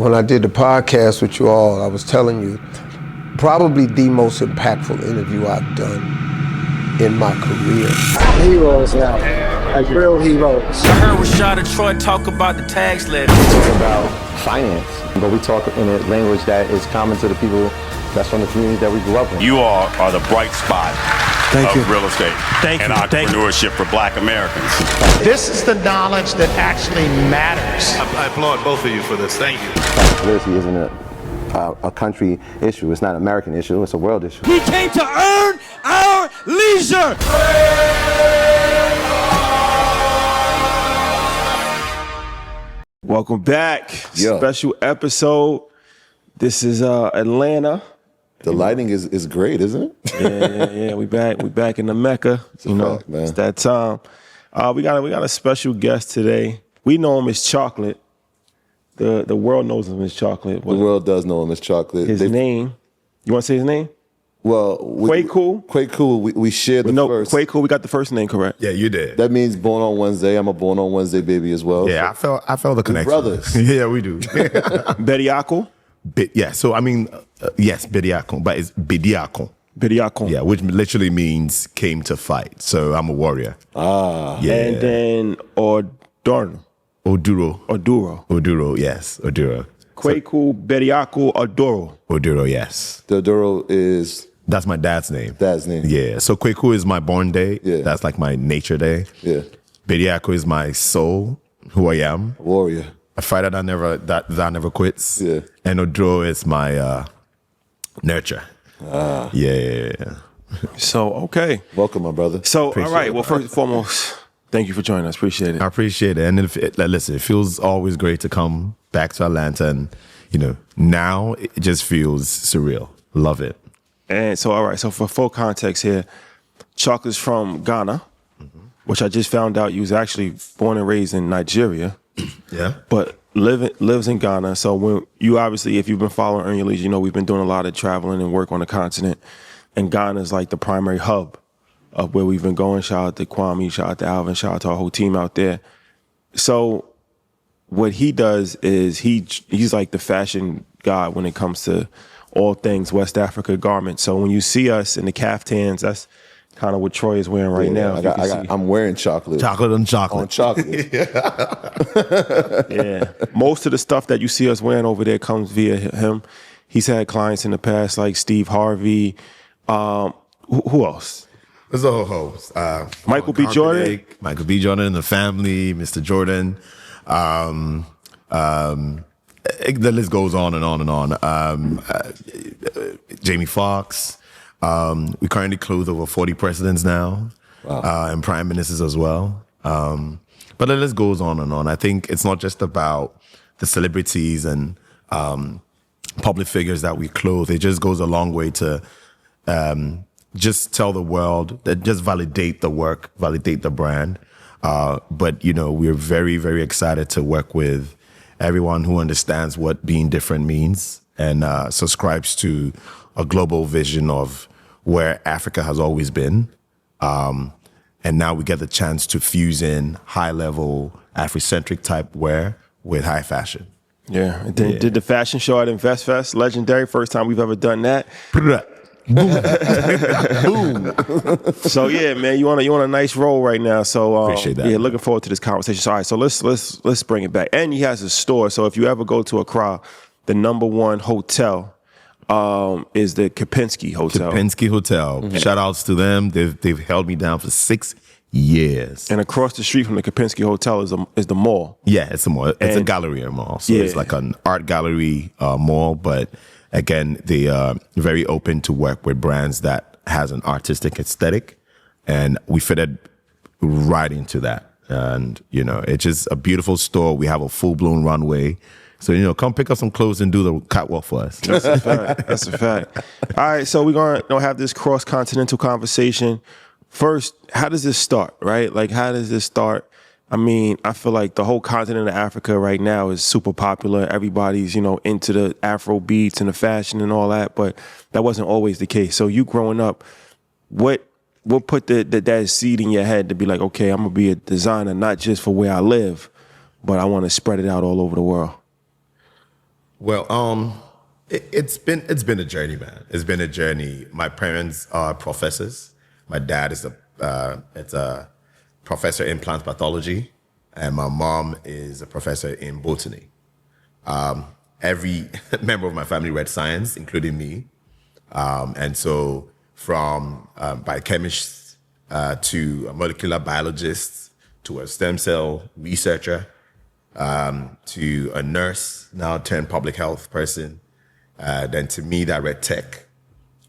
when I did the podcast with you all, I was telling you, probably the most impactful interview I've done in my career. Heroes now, like real heroes. I heard Rashad and Troy talk about the tax levy. We talk about finance, but we talk in a language that is common to the people that's from the community that we grew up in. You all are the bright spot of real estate and entrepreneurship for Black Americans. This is the knowledge that actually matters. I applaud both of you for this. Thank you. Literacy isn't a country issue. It's not an American issue. It's a world issue. We came to earn our leisure. Welcome back. Special episode. This is Atlanta. The lighting is great, isn't it? Yeah. We back in the Mecca. It's that time. We got a special guest today. We know him as Chocolate. The world knows him as Chocolate. The world does know him as Chocolate. His name. You want to say his name? Well, Kwaku. We shared the first. Kwaku. We got the first name correct. Yeah, you did. That means born on Wednesday. I'm a born on Wednesday baby as well. Yeah, so I felt the connection. Brothers. Yeah, we do. Bediako. So I mean, yes, Bediako, but it's Bediako. Bediako. Yeah, which literally means came to fight. So I'm a warrior. Ah. Yeah. And then Oduro. Yes, Oduro. Kwaku Bediako Oduro. Oduro, yes. The Oduro is... That's my dad's name. Dad's name. Yeah, so Kwaku is my born day. Yeah. That's like my nature day. Yeah. Bediako is my soul, who I am. Warrior. A fighter that never quits. Yeah. And Oduro is my nurture. Ah. Yeah. So, okay. Welcome, my brother. So, all right. Well, first and foremost, thank you for joining us. Appreciate it. I appreciate it. And listen, it feels always great to come back to Atlanta. And, now it just feels surreal. Love it. And so, all right. So, for full context here, Chocolate's from Ghana, which I just found out you was actually born and raised in Nigeria. Yeah. But lives in Ghana. So when you obviously, if you've been following Earn Your Leisure, we've been doing a lot of traveling and work on the continent. And Ghana is like the primary hub of where we've been going. Shout out to Kwame, shout out to Alvin, shout out to our whole team out there. So what he does is he's like the fashion god when it comes to all things West Africa garments. So when you see us in the caftans, that's kind of what Troy is wearing right now. I'm wearing chocolate. Chocolate on chocolate. On chocolate. Yeah. Most of the stuff that you see us wearing over there comes via him. He's had clients in the past like Steve Harvey. Who else? There's a whole host. Michael B. Jordan. Michael B. Jordan and the family, Mr. Jordan. The list goes on and on and on. Jamie Foxx. We currently clothe over 40 presidents now. Wow. And prime ministers as well. But the list goes on and on. I think it's not just about the celebrities and public figures that we clothe. It just goes a long way to just tell the world, that just validate the work, validate the brand. But, we're very, very excited to work with everyone who understands what being different means and subscribes to a global vision of where Africa has always been. And now we get the chance to fuse in high-level Afrocentric type wear with high fashion. Yeah. Did the fashion show at Invest Fest. Legendary. First time we've ever done that. Boom. So yeah, man, you on a nice roll right now. So appreciate that. Yeah, looking forward to this conversation. So, all right, so let's bring it back. And he has a store. So if you ever go to Accra, the #1 hotel is the Kempinski Hotel. Kempinski Hotel. Mm-hmm. Shout outs to them. They've held me down for 6 years. And across the street from the Kempinski Hotel is the mall. Yeah, it's a mall. It's a gallery mall. So it's like an art gallery mall. But again, they are very open to work with brands that has an artistic aesthetic. And we fitted right into that. And, it's just a beautiful store. We have a full-blown runway. So, come pick up some clothes and do the catwalk for us. That's a fact. That's a fact. All right, so we're going to have this cross-continental conversation. First, how does this start, right? Like, how does this start? I mean, I feel like the whole continent of Africa right now is super popular. Everybody's, into the Afro beats and the fashion and all that, but that wasn't always the case. So you growing up, what put that seed in your head to be like, okay, I'm going to be a designer, not just for where I live, but I want to spread it out all over the world? Well, it's been a journey, man. It's been a journey. My parents are professors. My dad is a professor in plant pathology, and my mom is a professor in botany. Every member of my family read science, including me, and so from biochemists to a molecular biologist to a stem cell researcher to a nurse, now turned public health person. Then to me that read tech,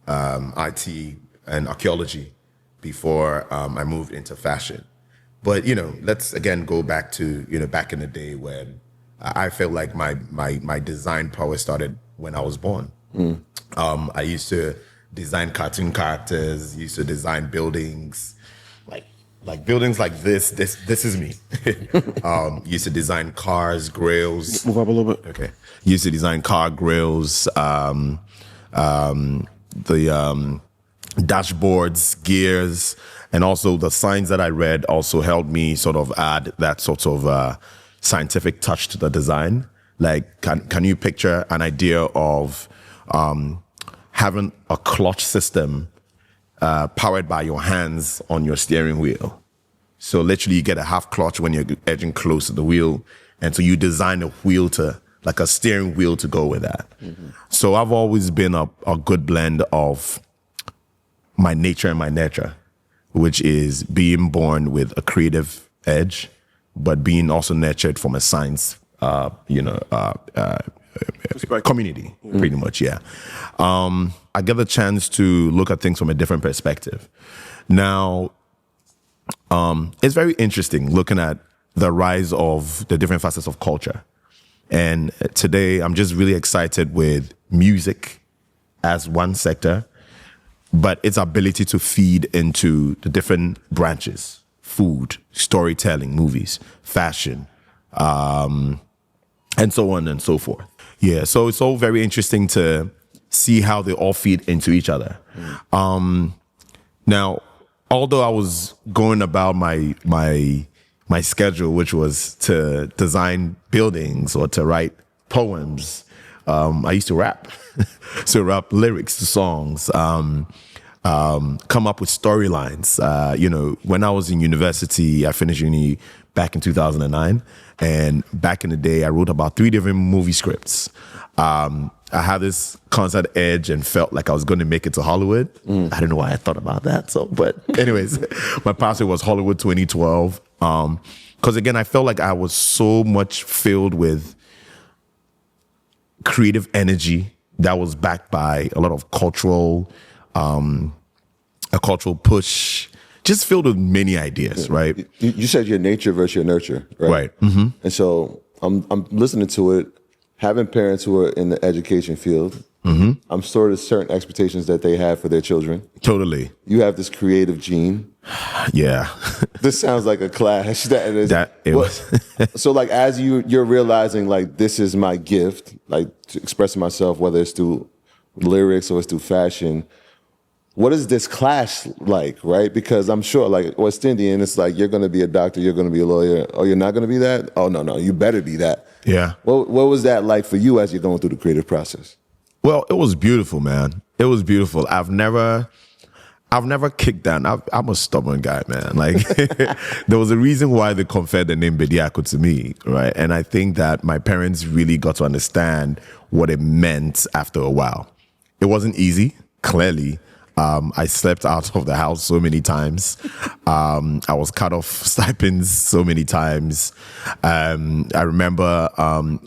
IT, and archaeology before I moved into fashion. But, let's again go back to, back in the day when I felt like my design power started when I was born. I used to design cartoon characters, used to design buildings, like buildings like this is me. Used to design cars, grills. Move up a little bit. Okay. Used to design car grills, the dashboards, gears, and also the signs that I read also helped me sort of add that sort of scientific touch to the design. Like, can you picture an idea of having a clutch system powered by your hands on your steering wheel? So literally you get a half clutch when you're edging close to the wheel. And so you design a wheel like a steering wheel to go with that. Mm-hmm. So I've always been a good blend of my nature and my nurture, which is being born with a creative edge, but being also nurtured from a science, community, pretty much, yeah. I get the chance to look at things from a different perspective. Now, it's very interesting looking at the rise of the different facets of culture. And today, I'm just really excited with music as one sector, but its ability to feed into the different branches: food, storytelling, movies, fashion, and so on and so forth. Yeah, so it's all very interesting to see how they all feed into each other. Now, although I was going about my schedule, which was to design buildings or to write poems, I used to rap. So rap lyrics to songs, come up with storylines. When I was in university, I finished uni back in 2009. And back in the day, I wrote about 3 different movie scripts. I had this constant edge and felt like I was going to make it to Hollywood. I don't know why I thought about that. But anyways, my pathway was Hollywood 2012. Because again, I felt like I was so much filled with creative energy that was backed by a lot of a cultural push, just filled with many ideas, right? You said your nature versus your nurture, right? Right. Mm-hmm. And so I'm listening to it, having parents who are in the education field. Mm-hmm. I'm sure there's certain expectations that they have for their children. Totally. You have this creative gene. Yeah. This sounds like a clash. So like as you're realizing like this is my gift, like to expressing myself, whether it's through lyrics or it's through fashion. What is this clash like, right? Because I'm sure, like West Indian, it's like you're going to be a doctor, you're going to be a lawyer. Oh, you're not going to be that? Oh, no, you better be that. Yeah. What was that like for you as you're going through the creative process? Well, it was beautiful, man. It was beautiful. I've never kicked down. I'm a stubborn guy, man. Like there was a reason why they conferred the name Bediako to me, right? And I think that my parents really got to understand what it meant after a while. It wasn't easy, clearly. I slept out of the house so many times. I was cut off stipends so many times. I remember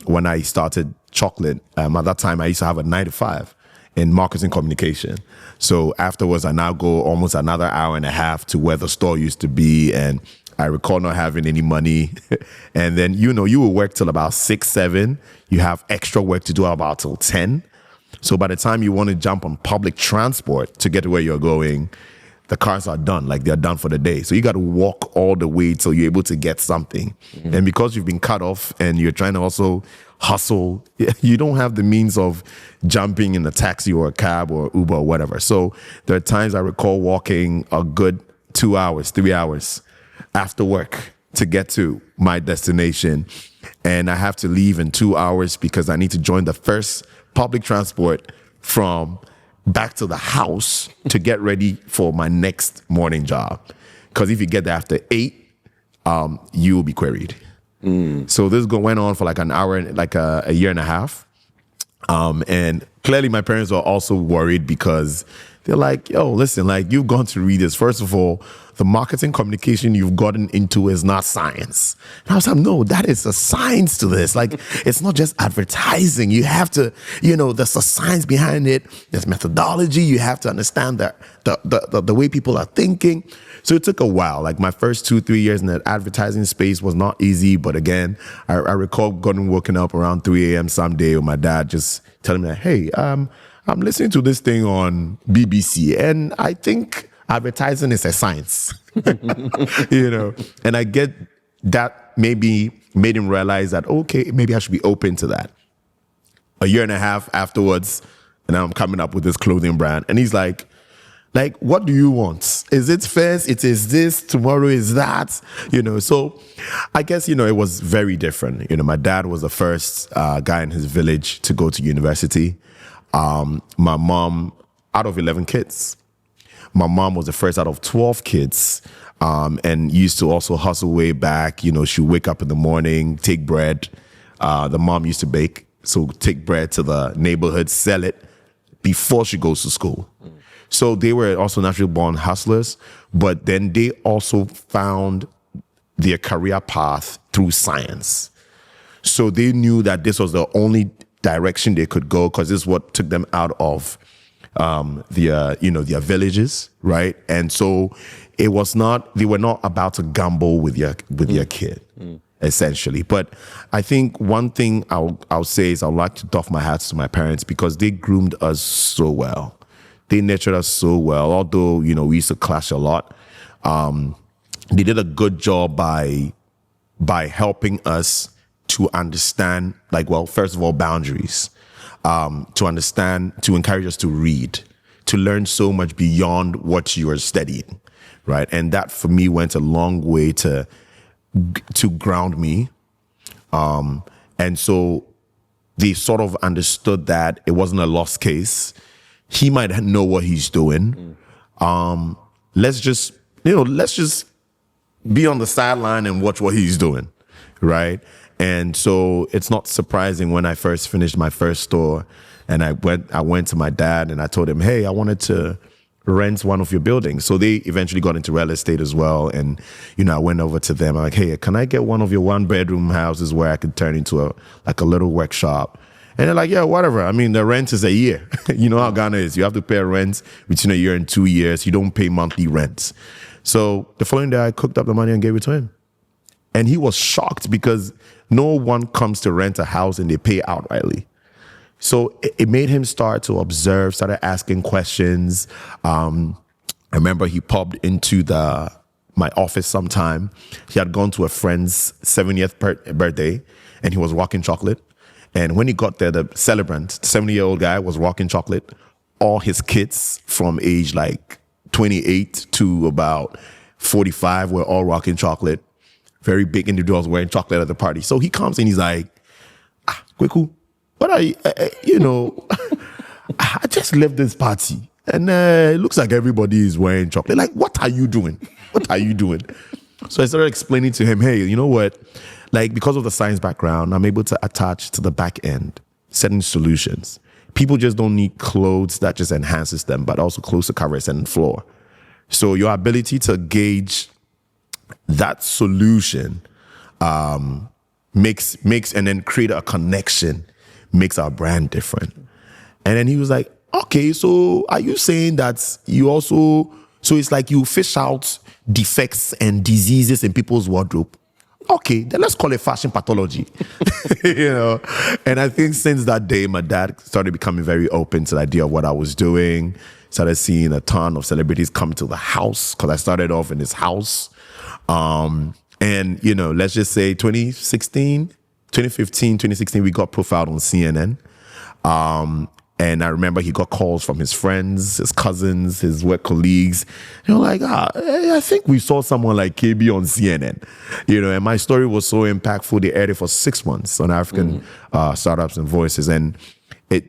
when I started chocolate, at that time I used to have a 9-to-5 in marketing communication. So afterwards, I now go almost another hour and a half to where the store used to be. And I recall not having any money. And then, you will work till about 6, 7. You have extra work to do about till 10. So by the time you want to jump on public transport to get to where you're going, the cars are done, like they're done for the day. So you got to walk all the way till you're able to get something. Mm-hmm. And because you've been cut off and you're trying to also hustle, you don't have the means of jumping in a taxi or a cab or Uber or whatever. So there are times I recall walking a good 2 hours, 3 hours after work to get to my destination. And I have to leave in 2 hours because I need to join the first public transport from back to the house to get ready for my next morning job. Because if you get there after 8, you will be queried. So this went on for like an hour, like a year and a half. And clearly my parents are also worried because they're like, yo, listen, like you've gone to read this. First of all, the marketing communication you've gotten into is not science. And I was like, no, that is a science to this. Like, it's not just advertising. You have to, there's a science behind it. There's methodology. You have to understand the way people are thinking. So it took a while. Like my first 2-3 years in the advertising space was not easy. But again, I recall getting woken up around 3 a.m. someday with my dad just telling me, hey, I'm listening to this thing on BBC, and I think advertising is a science, and I get that maybe made him realize that, okay, maybe I should be open to that. A year and a half afterwards, and I'm coming up with this clothing brand, and he's like, what do you want? Is it first? It is this, tomorrow is that, so I guess, it was very different. My dad was the first guy in his village to go to university. My mom, out of 11 kids, my mom was the first out of 12 kids, and used to also hustle way back. She'd wake up in the morning, take bread. The mom used to bake, so take bread to the neighborhood, sell it before she goes to school. So they were also naturally born hustlers, but then they also found their career path through science. So they knew that this was the only direction they could go, because this is what took them out of their villages, right? And so they were not about to gamble with your kid, essentially. But I think one thing I'll say is I'd like to doff my hats to my parents, because they groomed us so well. They nurtured us so well, although, we used to clash a lot. They did a good job by helping us to understand, first of all, boundaries, to encourage us to read, to learn so much beyond what you are studying, right? And that for me went a long way to ground me. And so they sort of understood that it wasn't a lost case. He might know what he's doing. Let's just be on the sideline and watch what he's doing, right? And so it's not surprising when I first finished my first store, and I went to my dad and I told him, hey, I wanted to rent one of your buildings. So they eventually got into real estate as well. And, I went over to them. I'm like, hey, can I get one of your 1-bedroom houses where I could turn into a little workshop? And they're like, yeah, whatever. I mean, the rent is a year. You know how Ghana is. You have to pay a rent between a year and 2 years. You don't pay monthly rents. So the following day, I cooked up the money and gave it to him. And he was shocked, because no one comes to rent a house and they pay outrightly. So it made him start to observe, started asking questions. I remember he popped into my office sometime. He had gone to a friend's 70th birthday, and he was rocking chocolate. And when he got there, the celebrant, the 70-year-old guy, was rocking chocolate. All his kids from age 28 to about 45 were all rocking chocolate. Very big individuals wearing chocolate at the party. So he comes and he's like, Kwaku, what are you, I just left this party and it looks like everybody is wearing chocolate. Like, what are you doing? What are you doing? So I started explaining to him, hey, you know what? Because of the science background, I'm able to attach to the back end certain solutions. People just don't need clothes that just enhances them, but also clothes to cover a certain floor. So your ability to gauge that solution makes and then create a connection makes our brand different. And then he was like, okay, so are you saying that you also, so it's like you fish out defects and diseases in people's wardrobe? Okay, then let's call it fashion pathology. And I think since that day, my dad started becoming very open to the idea of what I was doing. Started seeing a ton of celebrities come to the house, because I started off in his house. And, let's just say 2015, 2016, we got profiled on CNN. And I remember he got calls from his friends, his cousins, his work colleagues. And I'm like, I think we saw someone like KB on CNN. And my story was so impactful, they aired it for 6 months on African startups and voices. And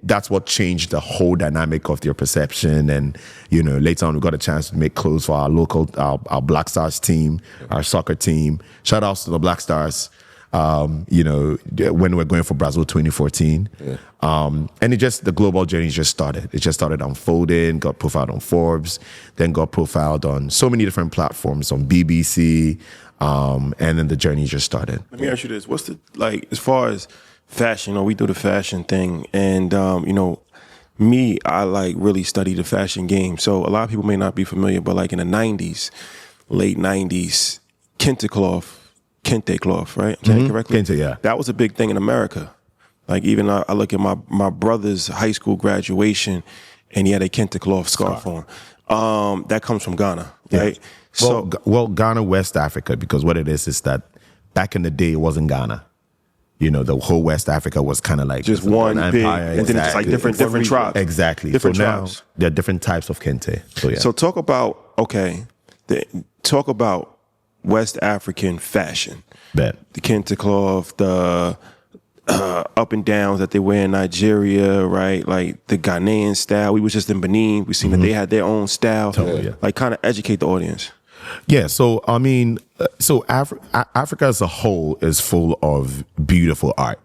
that's what changed the whole dynamic of their perception. And, later on, we got a chance to make clothes for our local, our Black Stars team, our soccer team. Shout outs to the Black Stars. When we're going for Brazil 2014. Yeah. And the global journey just started. It just started unfolding, got profiled on Forbes, then got profiled on so many different platforms, on BBC, and then the journey just started. Let me ask you this. What's as far as fashion, we do the fashion thing, and, I really study the fashion game. So a lot of people may not be familiar, but in the 90s, late 90s, kente cloth, right? I'm saying it correctly? Kente, yeah. That was a big thing in America. Even I look at my brother's high school graduation, and he had a kente cloth scarf on. That comes from Ghana, right? Yeah. So, Ghana, West Africa, because what it is that back in the day, it wasn't Ghana. The whole West Africa was kind of like just one big, empire, and then it's like different tribes. Exactly. Different so tribes. Now there are different types of kente. So yeah. So talk about West African fashion. Bet. The kente cloth, the up and downs that they wear in Nigeria, right? Like the Ghanaian style. We was just in Benin. We seen that they had their own style. Totally, yeah. Kind of educate the audience. Yeah, so Africa as a whole is full of beautiful art,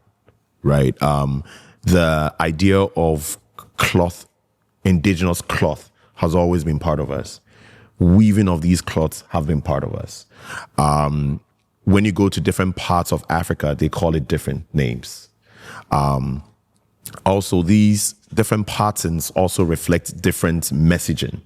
right? The idea of cloth, indigenous cloth, has always been part of us. Weaving of these cloths have been part of us. When you go to different parts of Africa, they call it different names. Also, these different patterns also reflect different messaging.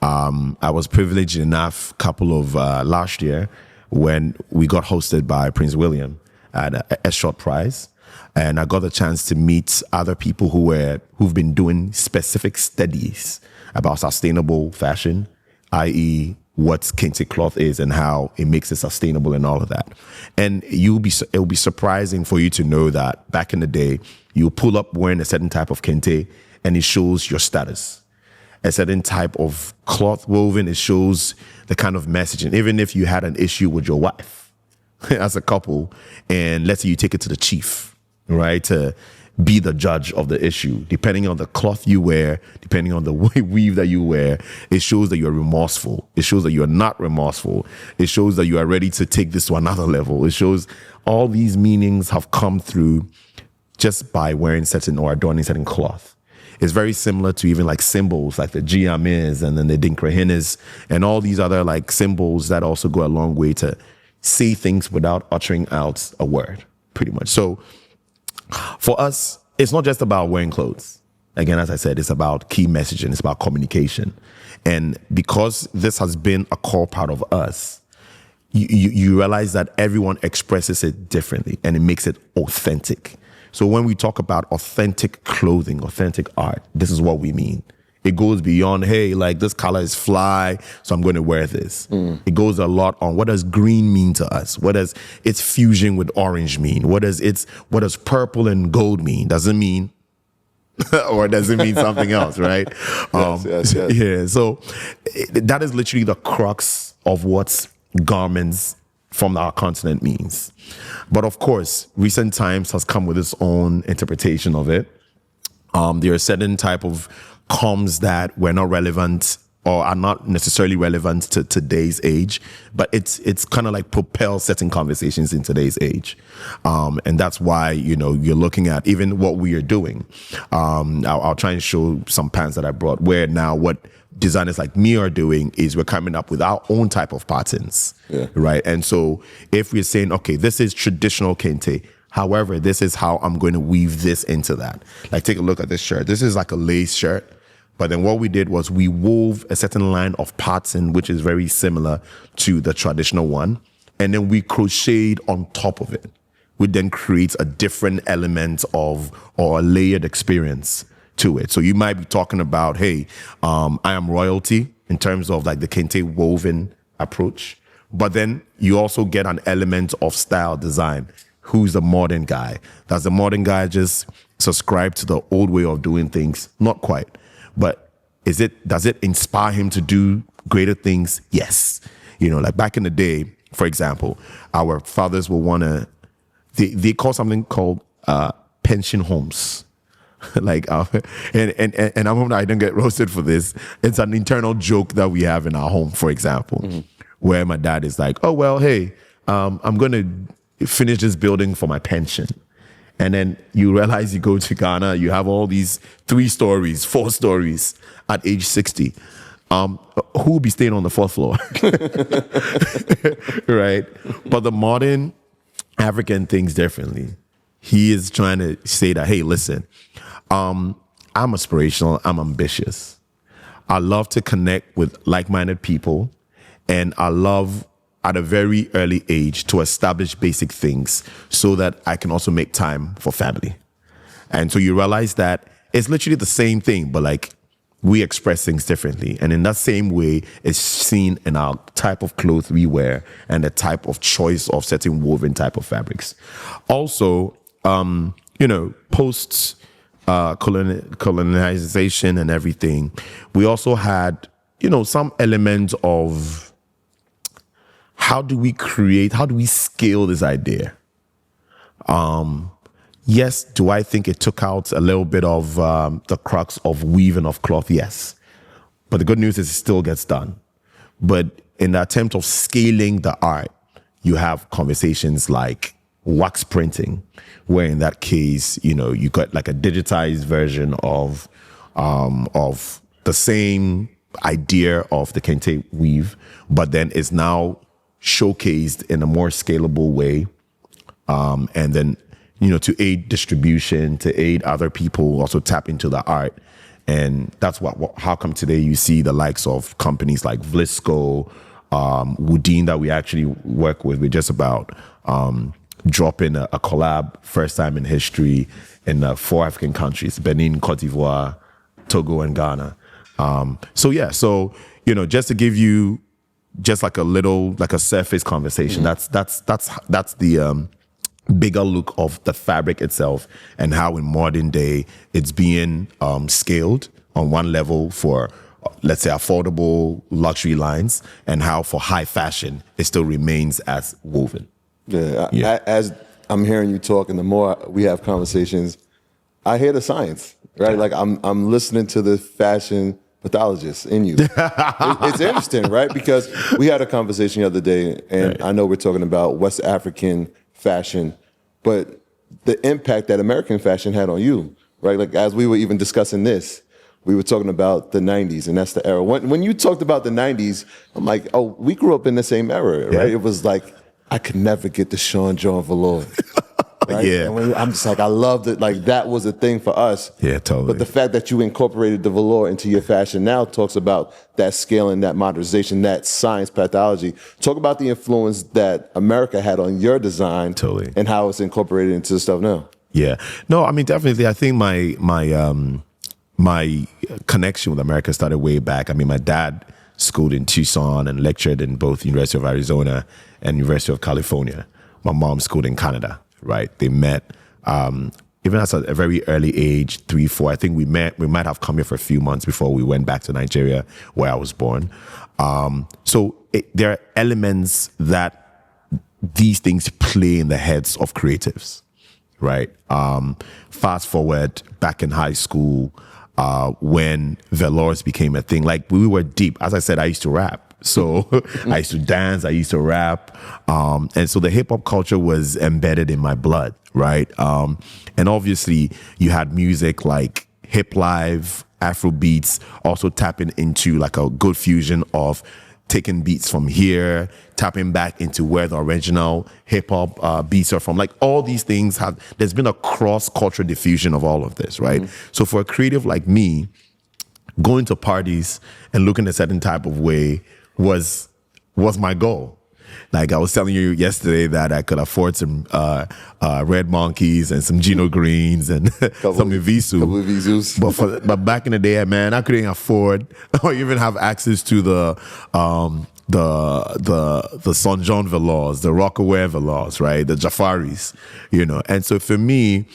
I was privileged enough last year when we got hosted by Prince William at a short prize. And I got the chance to meet other people who've been doing specific studies about sustainable fashion, i.e. what kente cloth is and how it makes it sustainable and all of that. And it'll be surprising for you to know that back in the day, you pull up wearing a certain type of kente and it shows your status. A certain type of cloth woven, it shows the kind of messaging. Even if you had an issue with your wife as a couple, and let's say you take it to the chief, right, to be the judge of the issue. Depending on the cloth you wear, depending on the weave that you wear, it shows that you're remorseful. It shows that you're not remorseful. It shows that you are ready to take this to another level. It shows all these meanings have come through just by wearing certain or adorning certain cloth. It's very similar to even like symbols like the Giamis and then the Dinkrehinis and all these other like symbols that also go a long way to say things without uttering out a word, pretty much. So for us, it's not just about wearing clothes. Again, as I said, it's about key messaging. It's about communication. And because this has been a core part of us, you realize that everyone expresses it differently and it makes it authentic. So when we talk about authentic clothing, authentic art, this is what we mean. It goes beyond, hey, like this color is fly, so I'm going to wear this. It goes a lot on what does green mean to us? What does its fusion with orange mean? What does purple and gold mean? Does it mean, or does it mean something else, right? Yes. Yeah, so that is literally the crux of what garments from our continent means. But of course, recent times has come with its own interpretation of it. There are certain type of comms that were not relevant or are not necessarily relevant to today's age, but it's kind of like propel certain conversations in today's age. And that's why, you're looking at even what we are doing. I'll try and show some pants that I brought where now what designers like me are doing is we're coming up with our own type of patterns, right? And so if we're saying, okay, this is traditional kente, however, this is how I'm going to weave this into that. Like, take a look at this shirt. This is like a lace shirt, but then what we did was we wove a certain line of pattern, which is very similar to the traditional one, and then we crocheted on top of it, which then creates a different element of or a layered experience to it. So you might be talking about, hey, I am royalty in terms of like the kente woven approach, but then you also get an element of style design. who's the modern guy? Does the modern guy just subscribe to the old way of doing things? Not quite. But does it inspire him to do greater things? Yes. Like back in the day, for example, our fathers will want to, they call something called pension homes. Like, and I'm hoping I don't get roasted for this. It's an internal joke that we have in our home, for example, where my dad is like, oh, well, hey, I'm going to finish this building for my pension. And then you realize you go to Ghana, you have all these 3 stories, 4 stories at age 60. Who will be staying on the 4th floor? Right? But the modern African thinks differently. He is trying to say that, hey, listen, I'm aspirational, I'm ambitious. I love to connect with like-minded people, and I love at a very early age to establish basic things so that I can also make time for family. And so you realize that it's literally the same thing, but like we express things differently. And in that same way, it's seen in our type of clothes we wear and the type of choice of certain woven type of fabrics. Also, post colonization and everything, we also had, some element of how do we scale this idea? Yes, do I think it took out a little bit of the crux of weaving of cloth? Yes. But the good news is it still gets done. But in the attempt of scaling the art, you have conversations like wax printing, where in that case, you got like a digitized version of the same idea of the kente weave, but then it's now showcased in a more scalable way. And then, to aid distribution, to aid other people also tap into the art. And that's how come today you see the likes of companies like Vlisco, Woodin that we actually work with. We're just about dropping a collab, first time in history, in 4 African countries: Benin, Cote d'Ivoire, Togo, and Ghana. Just to give you just like a surface conversation, that's the bigger look of the fabric itself and how in modern day it's being scaled on one level for, let's say, affordable luxury lines, and how for high fashion it still remains as woven. Yeah. As I'm hearing you talk, and the more we have conversations, I hear the science, right? Like I'm listening to the fashion pathologist in you. It's interesting, right? Because we had a conversation the other day, and I know we're talking about West African fashion, but the impact that American fashion had on you, right? Like as we were even discussing this, we were talking about the 90s, and that's the era. When you talked about the 90s, I'm like, oh, we grew up in the same era, right? Yeah. It was like, I could never get the Sean John velour. Right? Yeah. And I'm just like, I loved it. Like that was a thing for us. Yeah, totally. But the fact that you incorporated the velour into your fashion now talks about that scaling, that modernization, that science pathology. Talk about the influence that America had on your design, totally, and how it's incorporated into the stuff now. Yeah. No, I mean, definitely. I think my connection with America started way back. I mean, my dad schooled in Tucson and lectured in both University of Arizona and University of California. My mom schooled in Canada. Right, they met even at a very early age, 3, 4. I think we might have come here for a few months before we went back to Nigeria, where I was born. There are elements that these things play in the heads of creatives, right? Fast forward back in high school, when velours became a thing. Like we were deep. As I said, I used to rap. So I used to dance, I used to rap. And so the hip hop culture was embedded in my blood, right? And obviously you had music like hip live, Afro beats, also tapping into like a good fusion of taking beats from here, tapping back into where the original hip hop beats are from. Like all these things there's been a cross-cultural diffusion of all of this, right? So for a creative like me, going to parties and looking a certain type of way was my goal. Like I was telling you yesterday that I could afford some Red Monkeys and some Gino Greens and some Evisu. But back in the day, man, I couldn't afford or even have access to the the Son John Velours, the Rockaway Velours, right? The Jafaris, And so for me,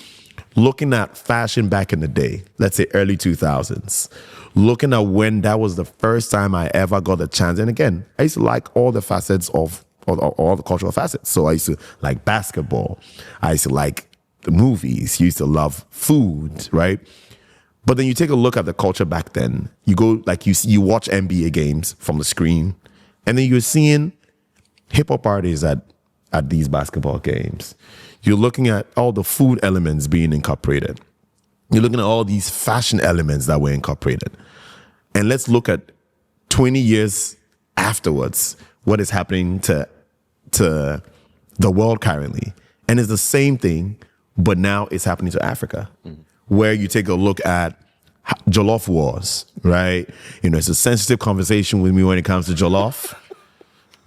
looking at fashion back in the day, let's say early 2000s, looking at when that was the first time I ever got a chance. And again, I used to like all the facets of all the cultural facets. So I used to like basketball. I used to like the movies. You used to love food, right? But then you take a look at the culture back then. You go, like you watch NBA games from the screen, and then you're seeing hip-hop artists at these basketball games. You're looking at all the food elements being incorporated. You're looking at all these fashion elements that were incorporated. And let's look at 20 years afterwards, what is happening to the world currently. And it's the same thing, but now it's happening to Africa, where you take a look at Jollof wars, right? It's a sensitive conversation with me when it comes to Jollof.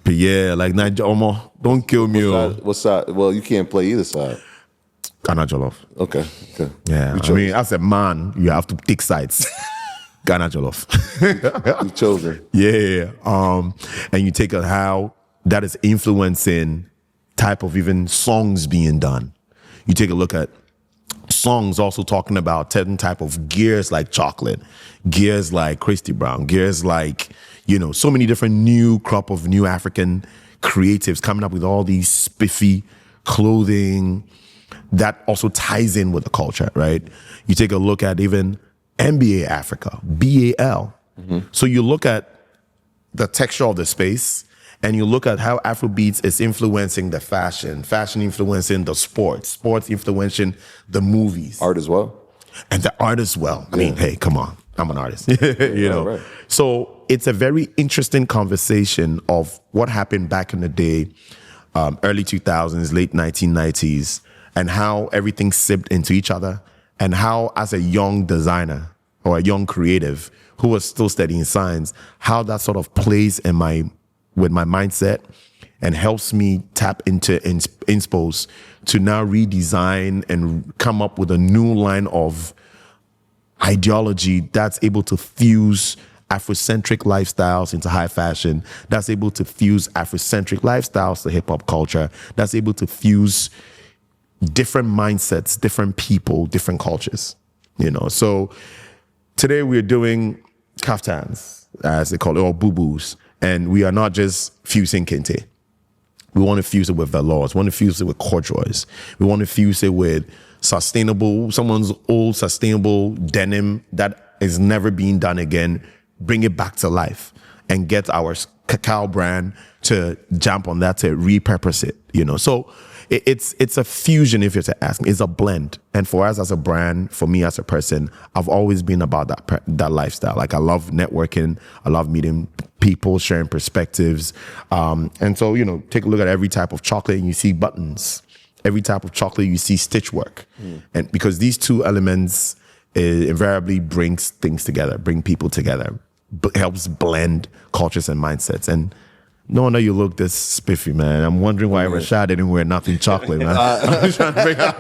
But yeah, like, Omo, don't kill me. What side? Well, you can't play either side. Ghana Jollof. Okay. Yeah, I mean, as a man, you have to take sides. Ghana Jollof. You chosen. Yeah. And you take a how that is influencing type of even songs being done. You take a look at songs also talking about certain type of gears like chocolate, gears like Christy Brown, gears like, so many different new crop of new African creatives coming up with all these spiffy clothing that also ties in with the culture, right? You take a look at even NBA Africa, BAL. So you look at the texture of the space, and you look at how Afrobeats is influencing the fashion influencing the sports influencing the movies. Art as well. And the art as well. I mean, hey, come on. I'm an artist. Right. So it's a very interesting conversation of what happened back in the day, early 2000s, late 1990s, and how everything sipped into each other, and how as a young designer or a young creative who was still studying science, how that sort of plays with my mindset and helps me tap into inspos to now redesign and come up with a new line of ideology that's able to fuse Afrocentric lifestyles into high fashion, that's able to fuse Afrocentric lifestyles to hip-hop culture, that's able to fuse different mindsets, different people, different cultures, So today we're doing kaftans, as they call it, or boo-boos. And we are not just fusing kente. We want to fuse it with velours. We want to fuse it with corduroys. We want to fuse it with someone's old sustainable denim that is never being done again. Bring it back to life and get our cacao brand to jump on that, to repurpose it, So it's a fusion, if you're to ask me. It's a blend. And for us as a brand, for me as a person, I've always been about that lifestyle. Like, I love networking. I love meeting people, sharing perspectives. And so, take a look at every type of chocolate and you see buttons. Every type of chocolate, you see stitch work. And because these two elements invariably brings things together, bring people together, helps blend cultures and mindsets. And no wonder you look this spiffy, man. I'm wondering why Rashad didn't wear nothing chocolate, man. I'm trying to figure out.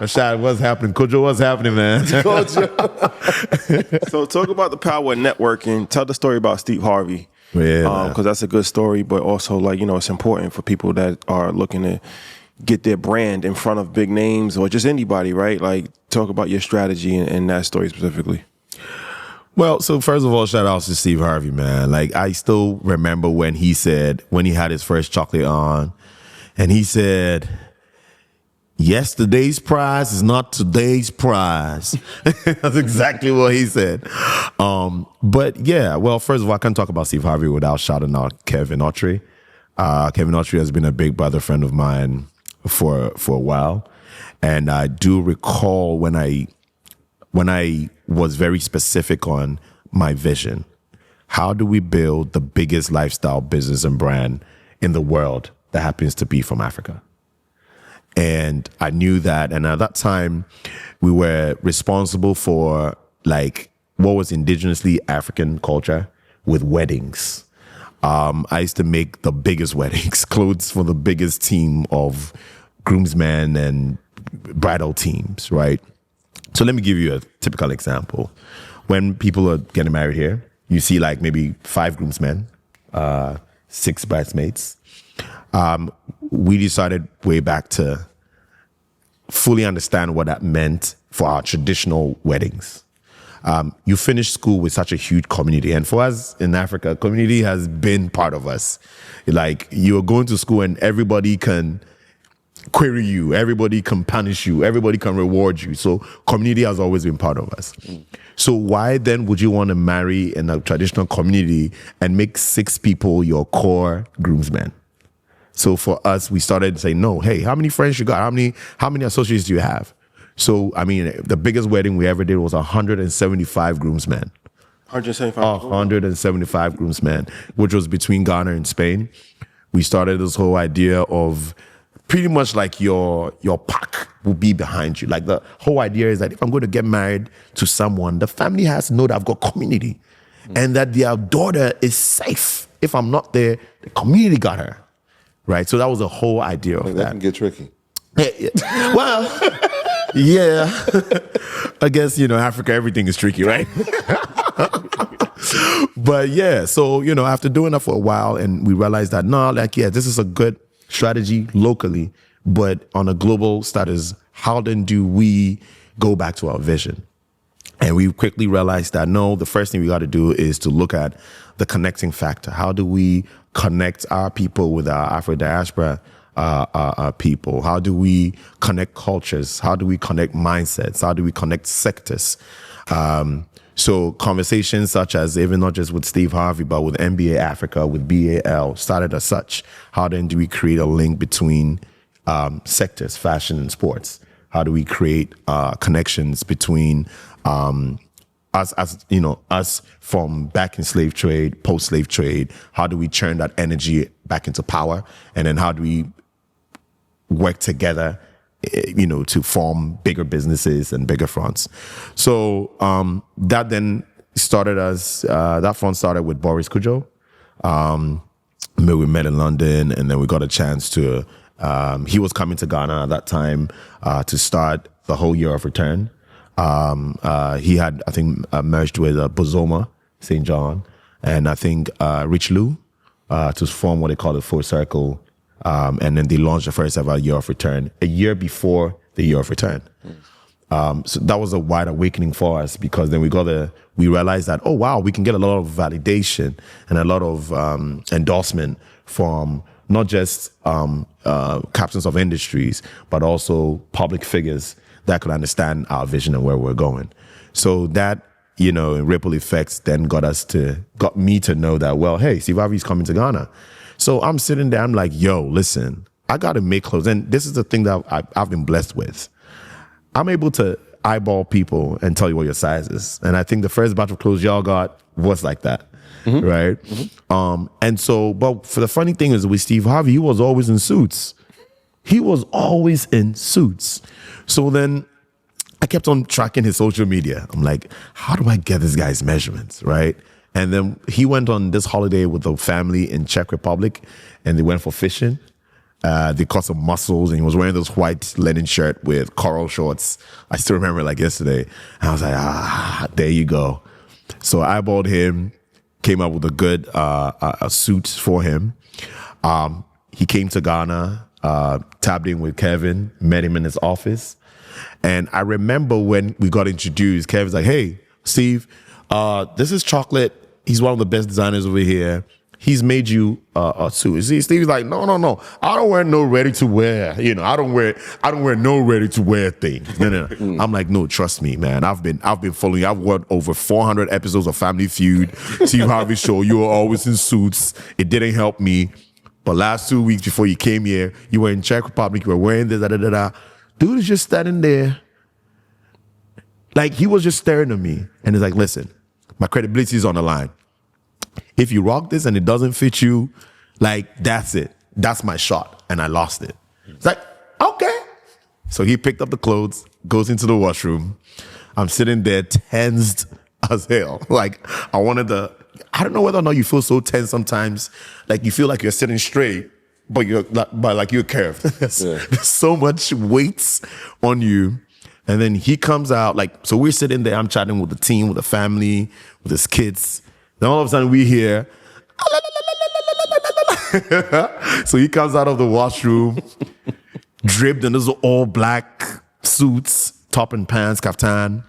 Rashad, what's happening? Kojo, what's happening, man? So talk about the power of networking. Tell the story about Steve Harvey. Yeah, because that's a good story, but also, like, it's important for people that are looking to get their brand in front of big names or just anybody, right? Like, talk about your strategy and that story specifically. Well, so first of all, shout out to Steve Harvey, man. Like, I still remember when he had his first chocolate on, and he said, yesterday's prize is not today's prize. That's exactly what he said. But yeah, well, first of all, I can't talk about Steve Harvey without shouting out Kevin Autry. Kevin Autry has been a big brother friend of mine for a while. And I do recall when I was very specific on my vision. How do we build the biggest lifestyle business and brand in the world that happens to be from Africa? And I knew that. And at that time, we were responsible for like what was indigenously African culture with weddings. I used to make the biggest weddings, clothes for the biggest team of groomsmen and bridal teams, right? So let me give you a typical example. When people are getting married here, you see like maybe 5 groomsmen, 6 bridesmaids. We decided way back to fully understand what that meant for our traditional weddings. You finish school with such a huge community. And for us in Africa, community has been part of us. Like, you're going to school and everybody can query you, everybody can punish you, everybody can reward you. So community has always been part of us. So why then would you want to marry in a traditional community and make 6 people your core groomsmen? So for us, we started saying, no, hey, how many friends you got? How many associates do you have? So, I mean, the biggest wedding we ever did was 175 groomsmen. 175 groomsmen, which was between Ghana and Spain. We started this whole idea of pretty much like your pack will be behind you. Like, the whole idea is that if I'm going to get married to someone, the family has to know that I've got community and that their daughter is safe. If I'm not there, the community got her. Right, so that was the whole idea of that. That can get tricky. Well, yeah. I guess, Africa, everything is tricky, right? But yeah, so, after doing that for a while, and we realized that, this is a good strategy locally, but on a global status, how then do we go back to our vision? And we quickly realized that, no, the first thing we got to do is to look at the connecting factor. How do we connect our people with our Afro-diaspora people? How do we connect cultures? How do we connect mindsets? How do we connect sectors? So conversations such as, even not just with Steve Harvey, but with NBA Africa, with BAL, started as such. How then do we create a link between sectors, fashion and sports? How do we create connections between us from back in slave trade, post-slave trade? How do we turn that energy back into power? And then how do we work together, to form bigger businesses and bigger fronts? So that then started that front started with Boris Kujo. We met in London, and then we got a chance to, he was coming to Ghana at that time to start the whole year of return. He had, I think, merged with Bozoma St. John, and I think Rich Lou to form what they call the Full Circle. And then they launched the first ever year of return a year before the year of return. So that was a wide awakening for us, because then we realized that, oh, wow, we can get a lot of validation and a lot of endorsement from not just captains of industries, but also public figures that could understand our vision and where we're going. So that, ripple effects then got me to know that, well, hey, Steve Harvey's coming to Ghana. So I'm sitting there, I'm like, yo, listen, I got to make clothes. And this is the thing that I've been blessed with. I'm able to eyeball people and tell you what your size is. And I think the first batch of clothes y'all got was like that, right? Mm-hmm. And so, but for the funny thing is with Steve Harvey, he was always in suits. So then I kept on tracking his social media. I'm like, how do I get this guy's measurements, right? And then he went on this holiday with the family in Czech Republic, and they went for fishing. They caught some mussels, and he was wearing this white linen shirt with coral shorts. I still remember like yesterday. And I was like, there you go. So I eyeballed him, came up with a good a suit for him. He came to Ghana, tapped in with Kevin, met him in his office. And I remember when we got introduced, Kevin's like, hey, Steve, this is Chocolate. He's one of the best designers over here. He's made you a suit. See, Steve's like, no. I don't wear no ready to wear. I don't wear no ready to wear things. No. I'm like, no, trust me, man. I've been following you. I've watched over 400 episodes of Family Feud, Steve Harvey show. You were always in suits. It didn't help me. But last 2 weeks before you came here, you were in Czech Republic. You were wearing this, Dude is just standing there. Like, he was just staring at me. And he's like, listen, my credibility is on the line. If you rock this and it doesn't fit you, like, that's it. That's my shot. And I lost it. It's like, okay. So he picked up the clothes, goes into the washroom. I'm sitting there tensed as hell. Like, I don't know whether or not you feel so tense sometimes. Like, you feel like you're sitting straight, but you're curved. There's so much weight on you. And then he comes out, so we're sitting there, I'm chatting with the team, with the family, with his kids. Then all of a sudden we hear, So he comes out of the washroom, draped in those all black suits, top and pants, kaftan,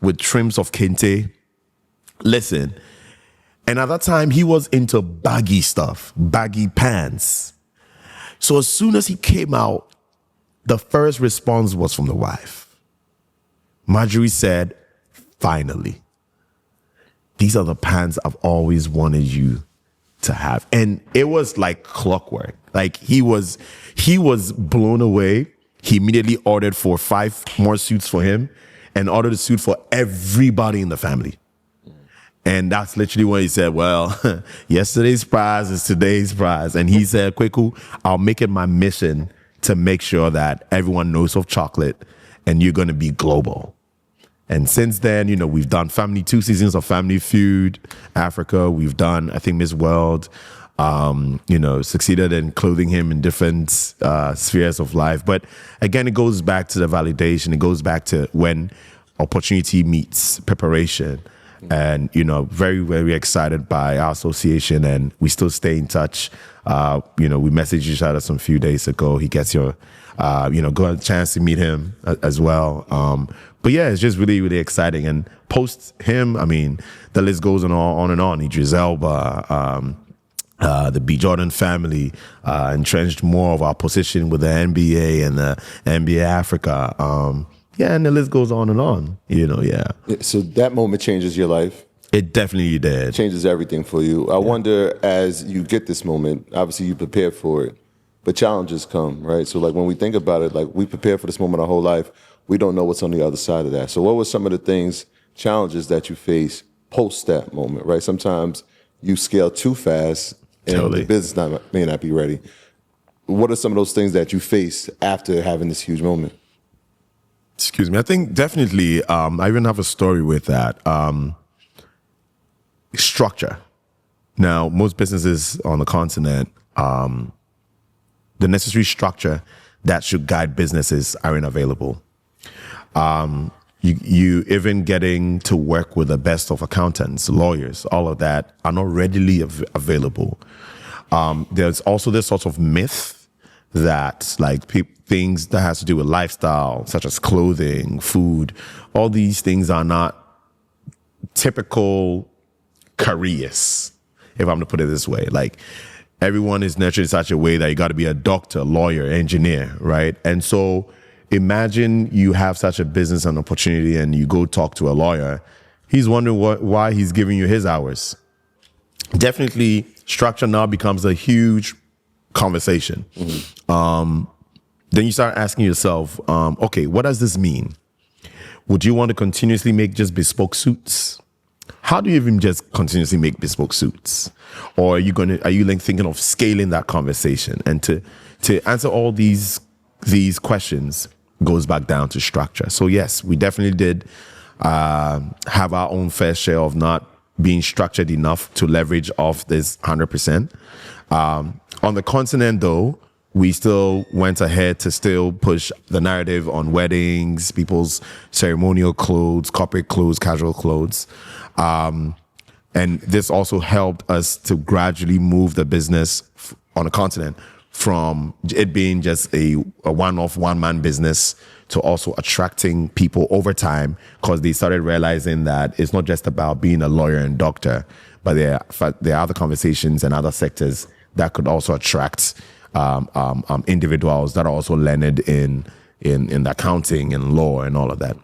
with trims of kente. Listen, and at that time, he was into baggy stuff, baggy pants. So as soon as he came out, the first response was from the wife. Marjorie said, finally, these are the pants I've always wanted you to have. And it was like clockwork. Like he was blown away. He immediately ordered for 5 more suits for him and ordered a suit for everybody in the family. And that's literally when he said, well, yesterday's prize is today's prize. And he said, Kwaku, I'll make it my mission to make sure that everyone knows of chocolate and you're going to be global. And since then, you know, we've done 2 seasons of Family Feud, Africa. We've done, I think, Miss World, you know, succeeded in clothing him in different spheres of life. But again, it goes back to the validation. It goes back to when opportunity meets preparation. And, you know, very, very excited by our association, and we still stay in touch. You know, we messaged each other some few days ago. He gets your, you know, got a chance to meet him as well. But yeah, it's just really, really exciting. And post him, I mean, the list goes on and on. Idris Elba, the B. Jordan family, entrenched more of our position with the NBA and the NBA Africa. Yeah, and the list goes on and on, you know, yeah. So that moment changes your life? It definitely did. Changes everything for you. I wonder, as you get this moment, obviously you prepare for it, but challenges come, right? So like when we think about it, like we prepare for this moment our whole life, we don't know what's on the other side of that. So what were some of the things, challenges that you face post that moment, right? Sometimes you scale too fast and the business may not be ready. What are some of those things that you face after having this huge moment? Excuse me. I think definitely, I even have a story with that. Structure. Now, most businesses on the continent, the necessary structure that should guide businesses aren't available. You even getting to work with the best of accountants, lawyers, all of that are not readily available. There's also this sort of myth that like things that has to do with lifestyle, such as clothing, food, all these things are not typical careers, if I'm to put it this way. Like everyone is nurtured in such a way that you got to be a doctor, lawyer, engineer, right? And so imagine you have such a business and opportunity and you go talk to a lawyer. He's wondering why he's giving you his hours. Definitely structure now becomes a huge conversation. Then you start asking yourself, okay, what does this mean? Would you want to continuously make just bespoke suits? How do you even just continuously make bespoke suits? Or are you thinking of scaling that conversation? And to answer all these questions goes back down to structure. So yes, we definitely did have our own fair share of not being structured enough to leverage off this 100%. On the continent, though, we still went ahead to still push the narrative on weddings, people's ceremonial clothes, corporate clothes, casual clothes. And this also helped us to gradually move the business on the continent from it being just a one-off, one-man business to also attracting people over time, because they started realizing that it's not just about being a lawyer and doctor, but there are other conversations and other sectors that could also attract individuals that are also learned in accounting and law and all of that.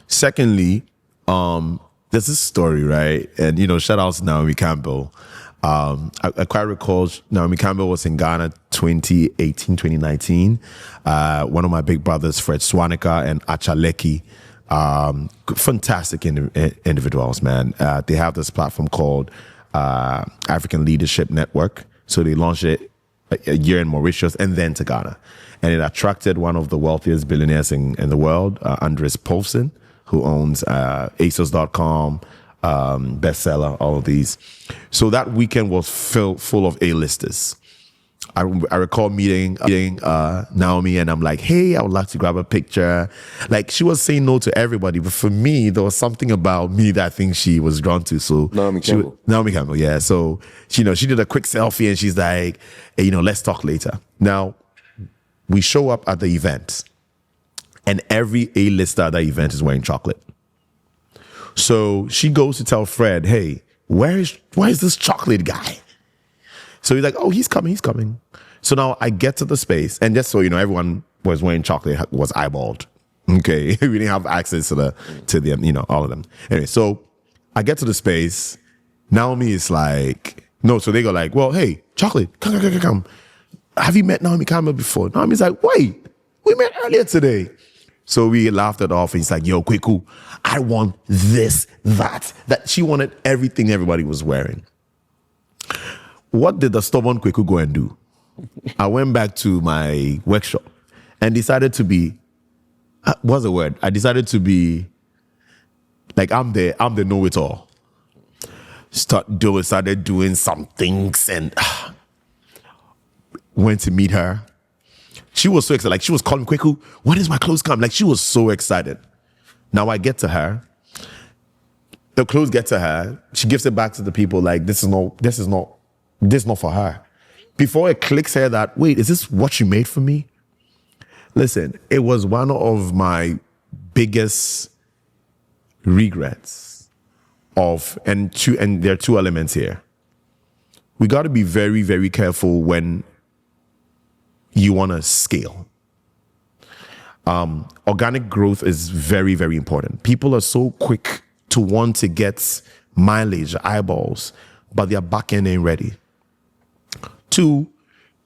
Secondly, there's this story, right? And, you know, shout out to Naomi Campbell. I quite recall Naomi Campbell was in Ghana 2018, 2019. One of my big brothers, Fred Swanica and Achaleki, fantastic individuals, man. They have this platform called African Leadership Network. So they launched it a year in Mauritius and then to Ghana. And it attracted one of the wealthiest billionaires in the world, Andres Poulsen, who owns ASOS.com, bestseller, all of these. So that weekend was full of A-listers. I recall meeting Naomi, and I'm like, hey, I would like to grab a picture. Like, she was saying no to everybody, but for me, there was something about me that I think she was drawn to. So Naomi Campbell. Naomi Campbell, yeah. So, she did a quick selfie, and she's like, hey, let's talk later. Now, we show up at the event, and every A-lister at that event is wearing chocolate. So she goes to tell Fred, hey, where is this chocolate guy? So he's like, oh, he's coming. So now I get to the space, and just so you know, everyone was wearing chocolate, was eyeballed. Okay, we didn't have access to the all of them. Anyway, so I get to the space. Naomi is like, no. So they go like, well, hey, chocolate, come. Have you met Naomi Campbell before? Naomi's like, wait, we met earlier today. So we laughed it off, and he's like, yo, Kwaku, I want this, that. She wanted everything everybody was wearing. What did the stubborn Kwaku go and do? I went back to my workshop and decided to be, what's the word? I decided to be like, I'm the know-it-all. Started doing some things, and went to meet her. She was so excited. Like, she was calling Kwaku, when is my clothes come? Like, she was so excited. Now I get to her. The clothes get to her. She gives it back to the people like, this is not for her. Before it clicks her that, wait, is this what you made for me? Listen, it was one of my biggest regrets and there are two elements here. We got to be very, very careful when you want to scale. Organic growth is very, very important. People are so quick to want to get mileage, eyeballs, but their back end ain't ready. 2,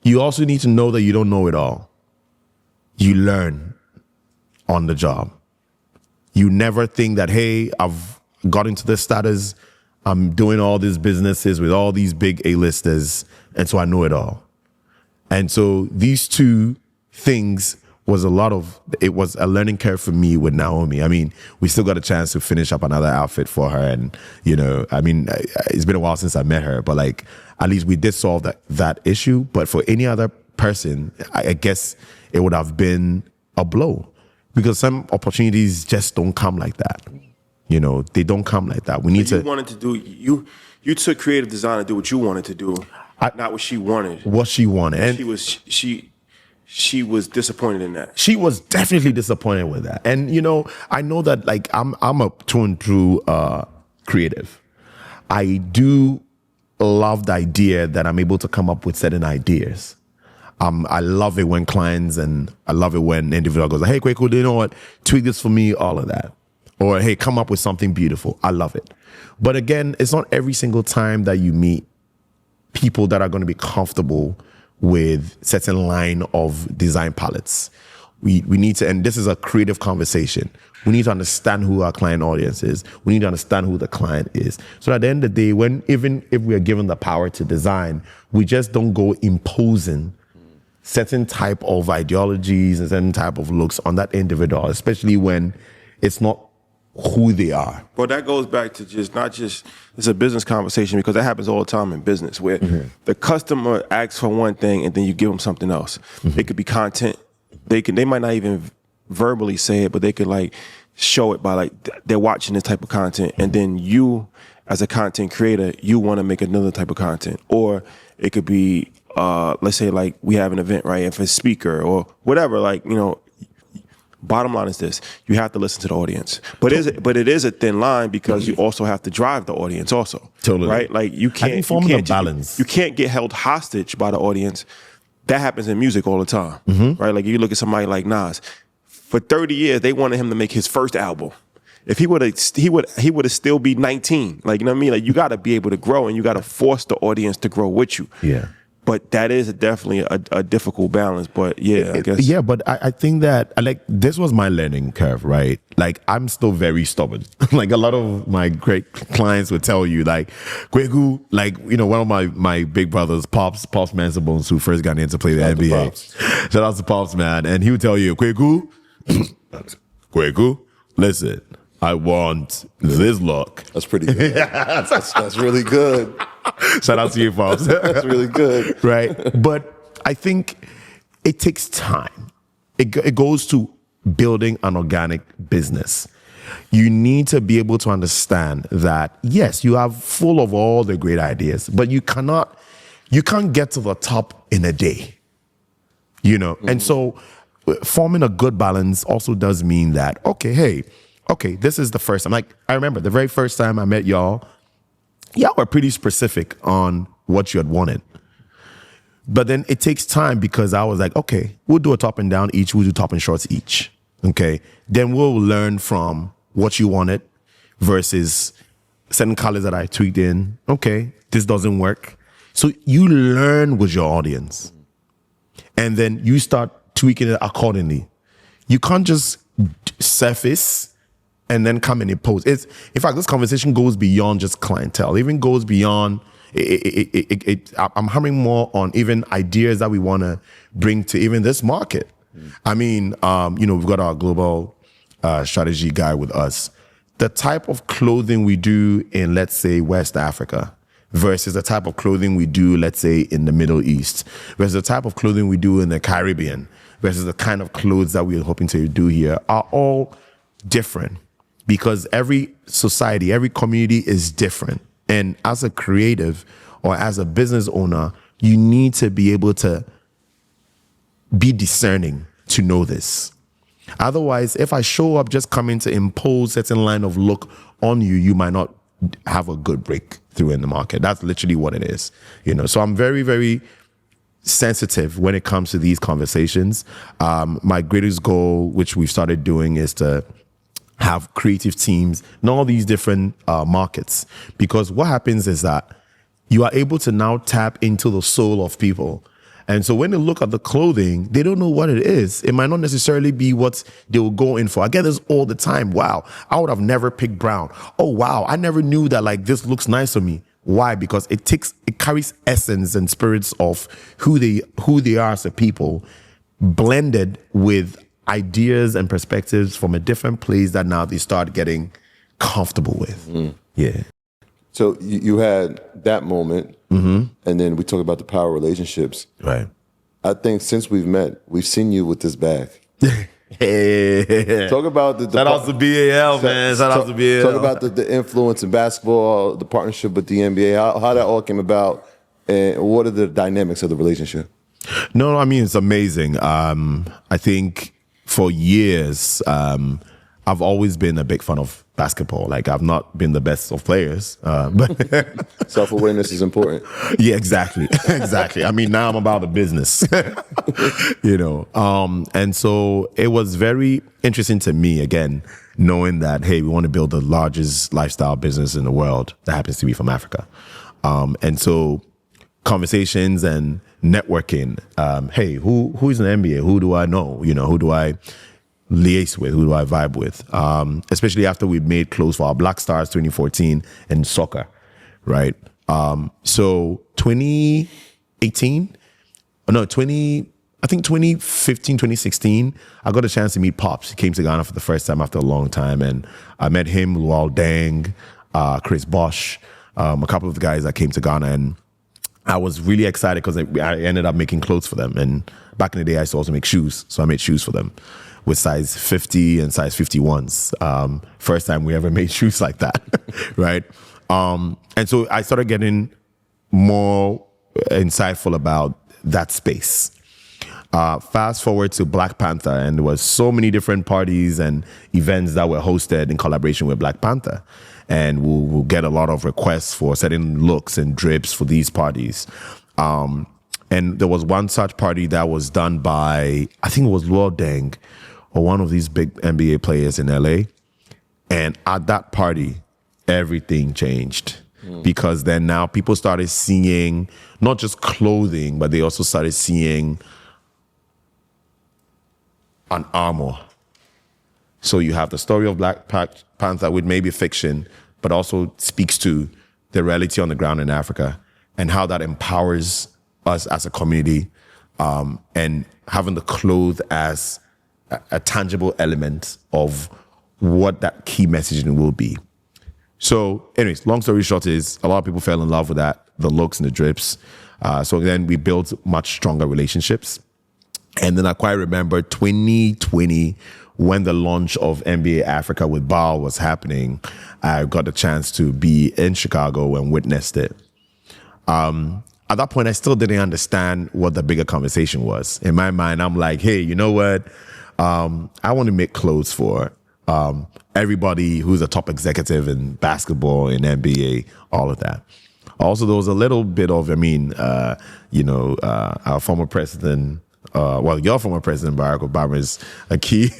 you also need to know that you don't know it all. You learn on the job. You never think that, hey, I've got into this status, I'm doing all these businesses with all these big A-listers, and so I know it all. And so these two things it was a learning curve for me with Naomi. I mean, we still got a chance to finish up another outfit for her. And, it's been a while since I met her, but like, at least we did solve that issue. But for any other person, I guess it would have been a blow, because some opportunities just don't come like that. They don't come like that. We need to. You wanted to do, you took creative design to do what you wanted to do, not what she wanted. What she wanted. And she was disappointed in that. She was definitely disappointed with that. And, I know that, like, I'm a through and through creative. I do love the idea that I'm able to come up with certain ideas. I love it when clients, and I love it when individual goes, hey, Kwaku, do you know what? Tweak this for me, all of that. Or, hey, come up with something beautiful. I love it. But again, it's not every single time that you meet people that are going to be comfortable with certain line of design palettes. We need to, and this is a creative conversation. We need to understand who our client audience is. We need to understand who the client is. So at the end of the day, even if we are given the power to design, we just don't go imposing certain type of ideologies and certain type of looks on that individual, especially when it's not who they are. Well, that goes back to it's a business conversation, because that happens all the time in business, where the customer asks for one thing and then you give them something else. It could be content. They might not even verbally say it, but they could like show it by like they're watching this type of content, and then you, as a content creator, you want to make another type of content. Or it could be let's say like we have an event, right? If it's a speaker or whatever, like, bottom line is this: you have to listen to the audience, but it is a thin line, because you also have to drive the audience also. Totally. Right? Like you can't balance. You can't get held hostage by the audience. That happens in music all the time, right? Like you look at somebody like Nas. For 30 years, they wanted him to make his first album. If he would have still be 19. Like, you know what I mean? Like, you got to be able to grow, and you got to force the audience to grow with you. Yeah. But that is definitely a difficult balance. But yeah, I guess. Yeah, but I think that this was my learning curve, right? Like, I'm still very stubborn. Like a lot of my great clients would tell you, like, Kwaku, like, one of my big brothers, Pops Mansabones, who first got in to play the NBA. Shout out to Pops, man. And he would tell you, Kwaku, listen, I want this look. That's pretty good. that's really good. Shout out to you, Pops. That's really good. Right? But I think it takes time. It goes to building an organic business. You need to be able to understand that, yes, you are full of all the great ideas, but you can't get to the top in a day, you know? Mm-hmm. And so forming a good balance also does mean that, okay, this is the first time. Like, I remember the very first time I met y'all were pretty specific on what you had wanted. But then it takes time because I was like, okay, we'll do a top and down each, we'll do top and shorts each. Okay. Then we'll learn from what you wanted versus certain colors that I tweaked in. Okay, this doesn't work. So you learn with your audience. And then you start tweaking it accordingly. You can't just surface and then come and impose. In fact, this conversation goes beyond just clientele. It even goes beyond I'm hammering more on even ideas that we want to bring to even this market. I mean, we've got our global strategy guy with us. The type of clothing we do in, let's say, West Africa versus the type of clothing we do, let's say, in the Middle East versus the type of clothing we do in the Caribbean versus the kind of clothes that we're hoping to do here are all different because every society, every community is different. And as a creative or as a business owner, you need to be able to be discerning to know this. Otherwise, if I show up just coming to impose certain line of look on you, you might not have a good breakthrough in the market. That's literally what it is. So I'm very, very sensitive when it comes to these conversations. My greatest goal, which we've started doing, is to have creative teams in all these different markets. Because what happens is that you are able to now tap into the soul of people. And so when they look at the clothing, they don't know what it is. It might not necessarily be what they will go in for. I get this all the time. Wow, I would have never picked brown. Oh, wow, I never knew that like this looks nice on me. Why? Because it carries essence and spirits of who they are as a people, blended with ideas and perspectives from a different place that now they start getting comfortable with. Mm. Yeah. So you had that moment, and then we talk about the power relationships. Right. I think since we've met, we've seen you with this bag. Talk about the shout out to BAL, man. Shout out to BAL. Talk about the influence in basketball, the partnership with the NBA, how that all came about, and what are the dynamics of the relationship? No, I mean, it's amazing. I think for years, I've always been a big fan of basketball. Like, I've not been the best of players, but self-awareness is important. Yeah, exactly. Exactly. I mean, now I'm about the business, and so it was very interesting to me, again, knowing that, hey, we want to build the largest lifestyle business in the world that happens to be from Africa. And so conversations and networking, hey, who's in the NBA? Who do I know? Who do I liaise with? Who do I vibe with? Especially after we made clothes for our Black Stars 2014 and soccer, right? So 2015, 2016, I got a chance to meet Pops. He came to Ghana for the first time after a long time, and I met him, Luol Deng, Chris Bosch, a couple of the guys that came to Ghana, and I was really excited because I ended up making clothes for them. And back in the day, I used to also make shoes, so I made shoes for them with size 50 and size 51s. First time we ever made shoes like that, right? And so I started getting more insightful about that space. Fast forward to Black Panther, and there was so many different parties and events that were hosted in collaboration with Black Panther. And we'll get a lot of requests for certain looks and drips for these parties. And there was one such party that was done by, I think it was Luol Deng, or one of these big NBA players in LA. And at that party, everything changed. Because then now people started seeing not just clothing, but they also started seeing an armor. So you have the story of Black Panther, with maybe fiction, but also speaks to the reality on the ground in Africa and how that empowers us as a community, and having the clothes as a tangible element of what that key messaging will be. So anyways, long story short is a lot of people fell in love with that, the looks and the drips. So then we built much stronger relationships. And then I quite remember 2020, when the launch of NBA Africa with Baal was happening, I got the chance to be in Chicago and witnessed it. At that point, I still didn't understand what the bigger conversation was. In my mind, I'm like, hey, you know what? I want to make clothes for everybody who's a top executive in basketball, in NBA, all of that. Also, there was a little bit of, our former president, your former president, Barack Obama, is a key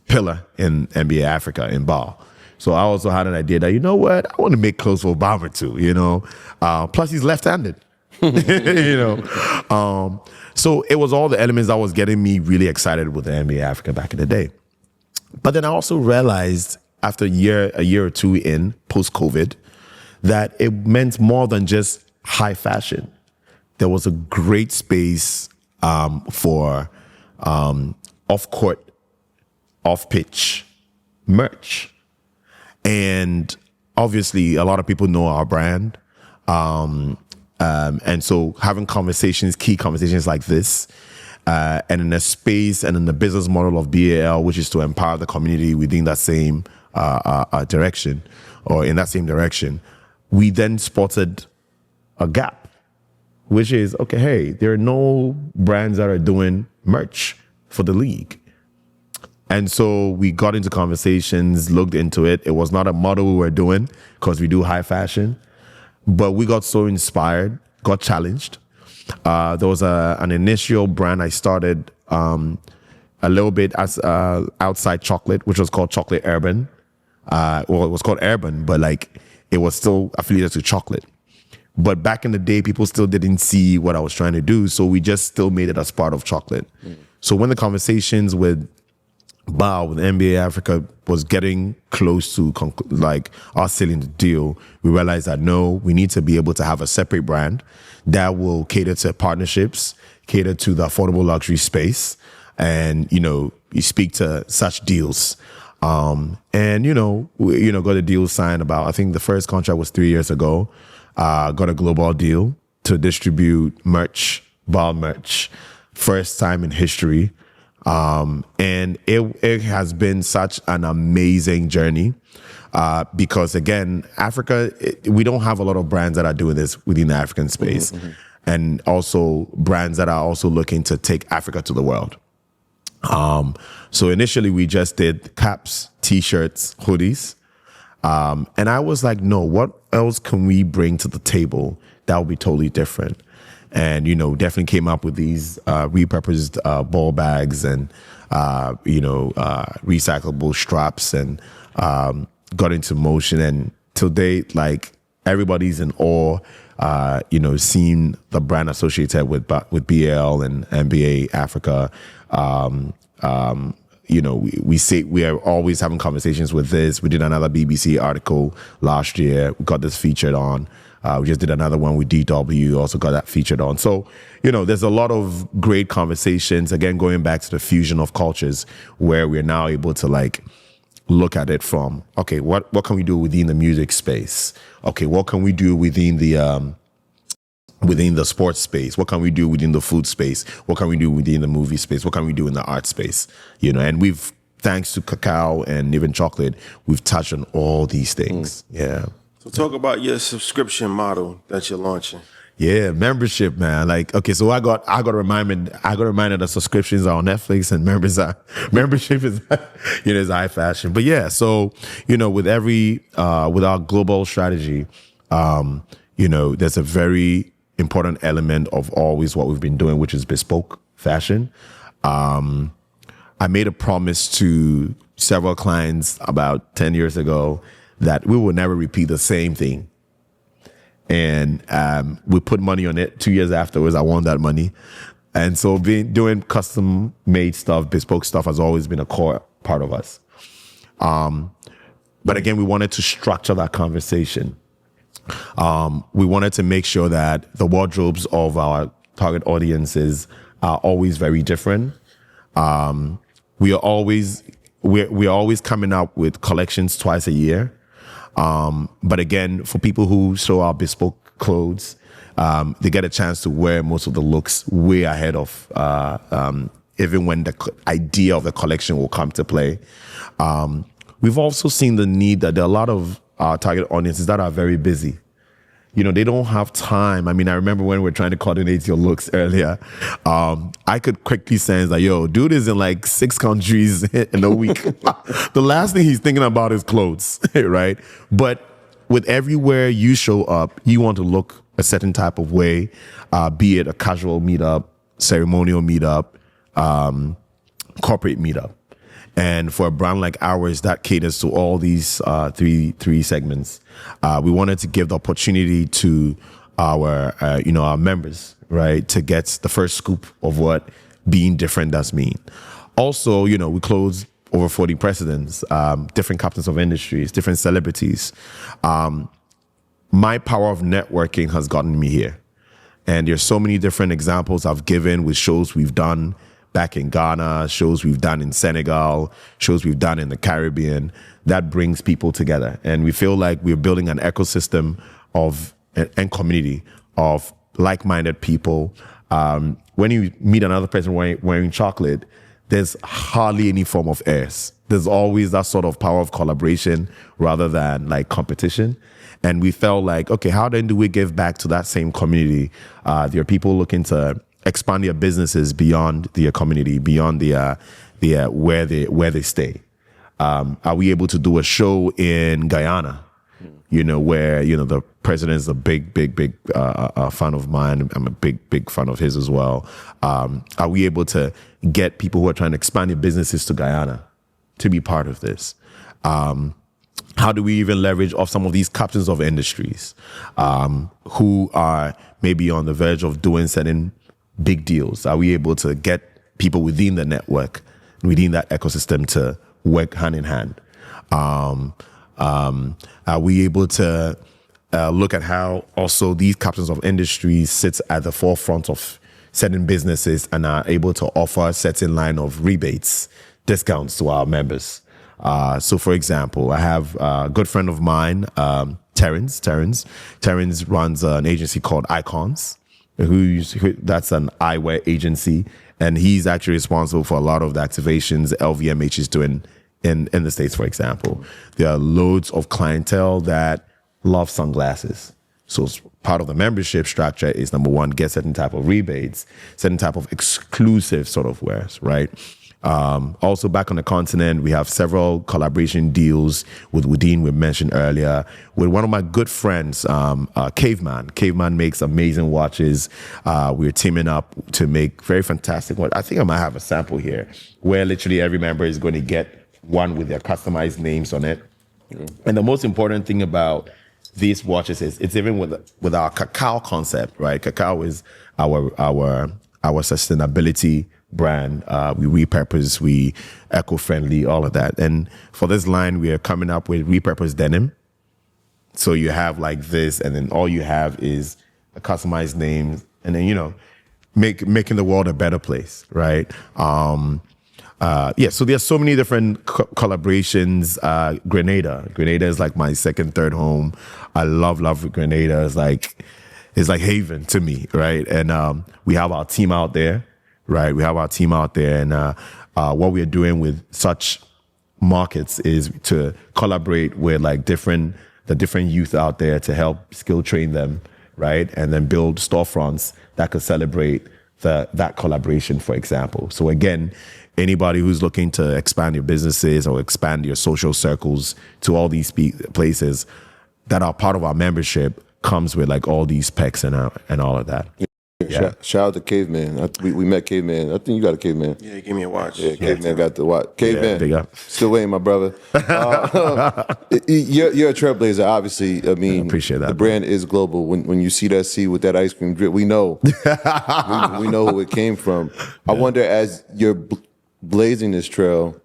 pillar in NBA Africa, in Baal. So I also had an idea that, you know what, I want to make clothes for Obama too, plus he's left-handed, So it was all the elements that was getting me really excited with the NBA Africa back in the day. But then I also realized after a year or two in post-COVID, that it meant more than just high fashion. There was a great space for off-court, off-pitch merch. And obviously, a lot of people know our brand. And so having key conversations like this, and in a space and in the business model of BAL, which is to empower the community within that same direction, or in that same direction, we then spotted a gap, which is, okay, hey, there are no brands that are doing merch for the league. And so we got into conversations, looked into it. It was not a model we were doing because we do high fashion, but we got so inspired, got challenged. There was an initial brand I started a little bit as outside chocolate, which was called Chocolate Urban. It was called Urban, but it was still affiliated to chocolate. But back in the day, people still didn't see what I was trying to do, so we just still made it as part of chocolate. So when the conversations with Baal, with NBA Africa, was getting close to us sealing the deal, we realized that no, we need to be able to have a separate brand that will cater to partnerships, cater to the affordable luxury space, and you speak to such deals. Got a deal signed about, I think the first contract was 3 years ago. Got a global deal to distribute merch, Baal merch, first time in history. And it has been such an amazing journey, because again, Africa, we don't have a lot of brands that are doing this within the African space, and also brands that are also looking to take Africa to the world. So initially we just did caps, t-shirts, hoodies. And I was like, no, what else can we bring to the table that will be totally different? And, definitely came up with these repurposed ball bags and, recyclable straps, and got into motion. And till date, everybody's in awe, seeing the brand associated with BL and NBA Africa. We say we are always having conversations with this. We did another BBC article last year. We got this featured on. We just did another one with DW, also got that featured on. So, there's a lot of great conversations, again, going back to the fusion of cultures, where we're now able to look at it from, okay, what can we do within the music space? Okay, what can we do within the sports space? What can we do within the food space? What can we do within the movie space? What can we do in the art space? And we've, thanks to cacao and even chocolate, we've touched on all these things. Yeah. So talk about your subscription model that you're launching. Yeah, membership, man. So I got reminded that subscriptions are on Netflix and membership is is high fashion. But yeah, so with our global strategy, there's a very important element of always what we've been doing, which is bespoke fashion. I made a promise to several clients about 10 years ago that we will never repeat the same thing. And we put money on it. 2 years afterwards, I won that money. And so doing custom made stuff, bespoke stuff has always been a core part of us. But again, we wanted to structure that conversation. We wanted to make sure that the wardrobes of our target audiences are always very different. We are always coming up with collections twice a year. But again, for people who show our bespoke clothes, they get a chance to wear most of the looks way ahead of even when the idea of the collection will come to play. We've also seen the need that there are a lot of our target audiences that are very busy. You know, they don't have time. I mean, I remember when we were trying to coordinate your looks earlier, I could quickly sense that, yo, dude is in like 6 countries in a week. The last thing he's thinking about is clothes, right? But with everywhere you show up, you want to look a certain type of way, be it a casual meetup, ceremonial meetup, corporate meetup. And for a brand like ours that caters to all these three segments, we wanted to give the opportunity to our our members, right, to get the first scoop of what being different does mean. Also, we closed over 40 presidents, different captains of industries, different celebrities. My power of networking has gotten me here, and there's so many different examples I've given with shows we've done back in Ghana, shows we've done in Senegal, shows we've done in the Caribbean, that brings people together. And we feel like we're building an ecosystem of and community of like-minded people. When you meet another person wearing chocolate, there's hardly any form of airs. There's always that sort of power of collaboration rather than like competition. And we felt like, okay, how then do we give back to that same community? There are people looking to expand their businesses beyond their community, beyond the where they stay. Are we able to do a show in Guyana? Where the president is a big fan of mine. I'm a big fan of his as well. Are we able to get people who are trying to expand their businesses to Guyana to be part of this? How do we even leverage off some of these captains of industries who are maybe on the verge of doing certain big deals? Are we able to get people within the network, within that ecosystem, to work hand in hand? Are we able to look at how also these captains of industries sit at the forefront of certain businesses and are able to offer a certain line of rebates, discounts to our members? So, for example, I have a good friend of mine, Terrence. Terrence runs an agency called Icons. That's an eyewear agency, and he's actually responsible for a lot of the activations LVMH is doing in the States, for example. There are loads of clientele that love sunglasses. So part of the membership structure is, number one, get certain type of rebates, certain type of exclusive sort of wares, right? Also back on the continent, we have several collaboration deals with Woodin, we mentioned earlier, with one of my good friends, Caveman. Caveman makes amazing watches. We're teaming up to make very fantastic ones. I think I might have a sample here where literally every member is going to get one with their customized names on it. And the most important thing about these watches is it's even with our cacao concept, right? Cacao is our sustainability brand. We repurpose, we eco-friendly, all of that. And for this line, we are coming up with repurposed denim. So you have like this, and then all you have is a customized name, and then, making the world a better place, right? So there's so many different collaborations. Grenada is like my second, third home. I love Grenada. It's like haven to me, right? And we have our team out there, right? And what we're doing with such markets is to collaborate with like the different youth out there to help skill train them, right? And then build storefronts that could celebrate that collaboration, for example. So again, anybody who's looking to expand your businesses or expand your social circles to all these places that are part of our membership comes with like all these pecs and all of that. Yeah. Shout out to Caveman. We met Caveman. I think you got a Caveman. Yeah, he gave me a watch. Yeah, Caveman got the watch. Caveman, big up. Still waiting, my brother. You're a trailblazer, obviously. I mean, I appreciate that. The brand is global. When you see that C with that ice cream drip, we know. we know who it came from. Yeah. I wonder, as you're blazing this trail,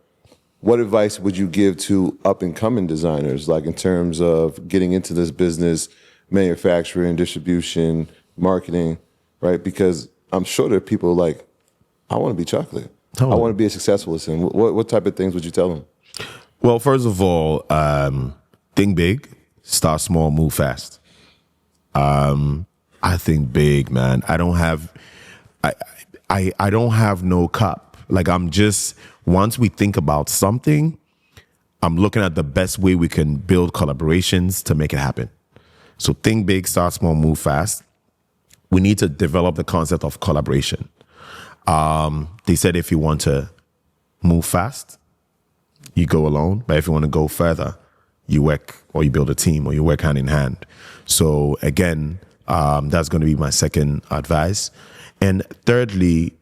what advice would you give to up-and-coming designers, like in terms of getting into this business, manufacturing, distribution, marketing, right? Because I'm sure there are people like, I want to be chocolate. Totally. I want to be as successful as him. What type of things would you tell them? Well, first of all, think big. start small, move fast. I think big, man. I don't have no cup. Like, I'm just, once we think about something, I'm looking at the best way we can build collaborations to make it happen. So think big, start small, move fast. We need to develop the concept of collaboration. They said if you want to move fast, you go alone. But if you want to go further, you work, or you build a team, or you work hand in hand. So again, that's going to be my second advice. And thirdly,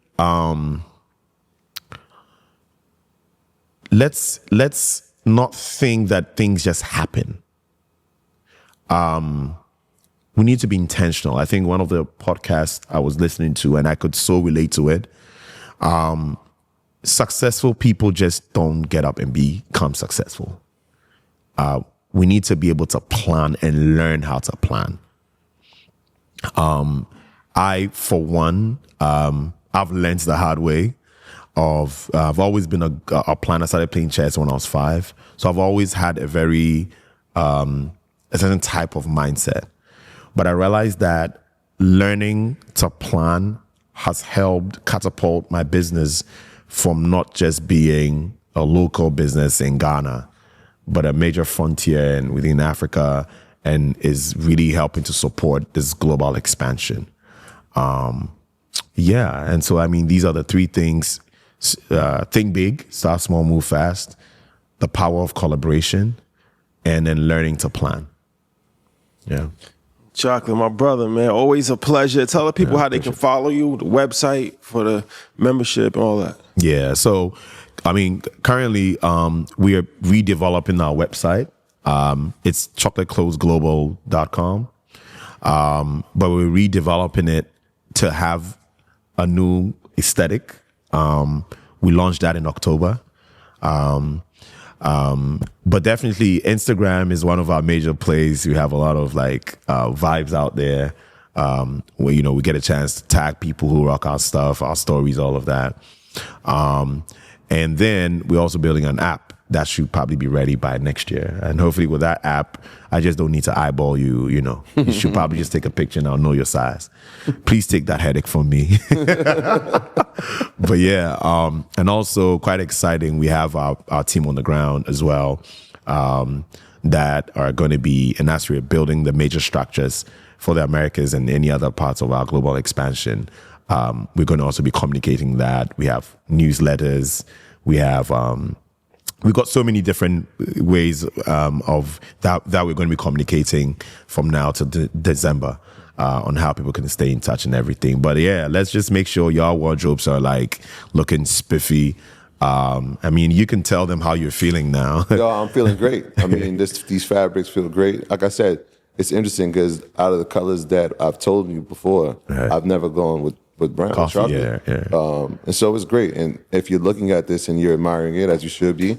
let's not think that things just happen. We need to be intentional. I think one of the podcasts I was listening to, and I could so relate to it, successful people just don't get up and become successful. We need to be able to plan and learn how to plan. I, for one, I've learned the hard way of, I've always been a planner. I started playing chess when I was 5. So I've always had a very, a certain type of mindset. But I realized that learning to plan has helped catapult my business from not just being a local business in Ghana, but a major frontier and within Africa, and is really helping to support this global expansion. Yeah, and so, I mean, these are the 3 things. Think big, start small, move fast, the power of collaboration, and then learning to plan. Yeah. Chocolate, my brother, man, always a pleasure. Tell the people how they can follow you, the website for the membership and all that. Yeah, so, I mean, currently we are redeveloping our website. It's chocolateclothesglobal.com, but we're redeveloping it to have a new aesthetic. We launched that in October. But definitely Instagram is one of our major plays. We have a lot of vibes out there, where, you know, we get a chance to tag people who rock our stuff, our stories, all of that. And then we're also building an app that should probably be ready by next year. And hopefully with that app, I just don't need to eyeball you, you know. You should probably just take a picture and I'll know your size. Please take that headache from me. But yeah, and also quite exciting, we have our team on the ground as well, that are going to be, and that's we're building the major structures for the Americas and any other parts of our global expansion. We're going to also be communicating that. We have newsletters. We have, we've got so many different ways of that we're going to be communicating from now to December on how people can stay in touch and everything. But yeah, let's just make sure your wardrobes are like looking spiffy. I mean, you can tell them how you're feeling now. Yo, I'm feeling great. I mean, these fabrics feel great. Like I said, it's interesting because out of the colors that I've told you before, right, I've never gone with brown chocolate. Yeah. And so it's great. And if you're looking at this and you're admiring it, as you should be,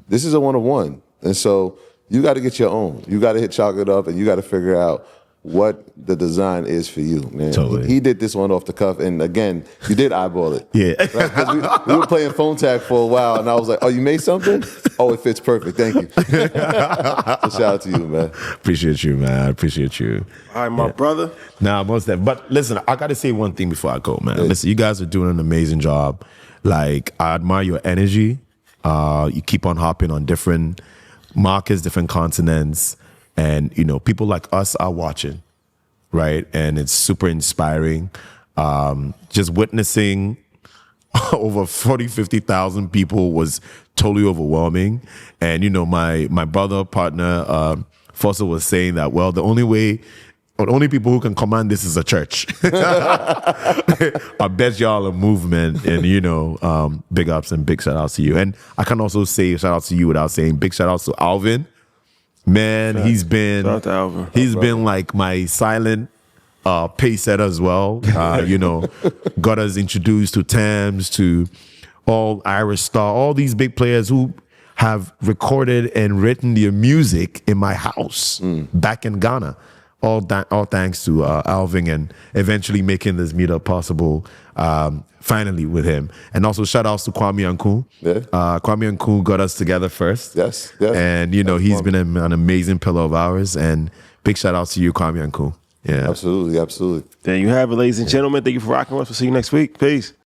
this is a one-of-one. And so you got to get your own. You got to hit Chocolate up and you got to figure out what the design is for you, man. Totally. He did this one off the cuff, and again, you did eyeball it. Yeah. Right? 'Cause we were playing phone tag for a while, and I was like, oh, you made something? Oh, it fits perfect. Thank you. So shout out to you, man. Appreciate you, man. I appreciate you. All right, my brother. Nah, most of that. But listen, I got to say one thing before I go, man. Yeah. Listen, you guys are doing an amazing job. Like, I admire your energy. You keep on hopping on different markets, different continents. And, you know, people like us are watching, right? And it's super inspiring. Just witnessing over 40, 50,000 people was totally overwhelming. And, you know, my brother partner, Foster, was saying that, well, the only people who can command this is a church. I bet y'all a movement, and, you know, big ups and big shout outs to you. And I can also say shout out to you without saying big shout outs to Alvin. Man, he's been like my silent pace setter as well. You know, got us introduced to Thames, to all Irish Star, all these big players who have recorded and written their music in my house back in Ghana all thanks to Alvin and eventually making this meetup possible. Finally with him, and also shout outs to Kwame Anku. Yeah. Kwame Anku got us together first. Yes. And he's been an amazing pillar of ours. And big shout out to you, Kwame Anku. Yeah, absolutely. There you have it, ladies and gentlemen. Thank you for rocking with us. We'll see you next week. Peace.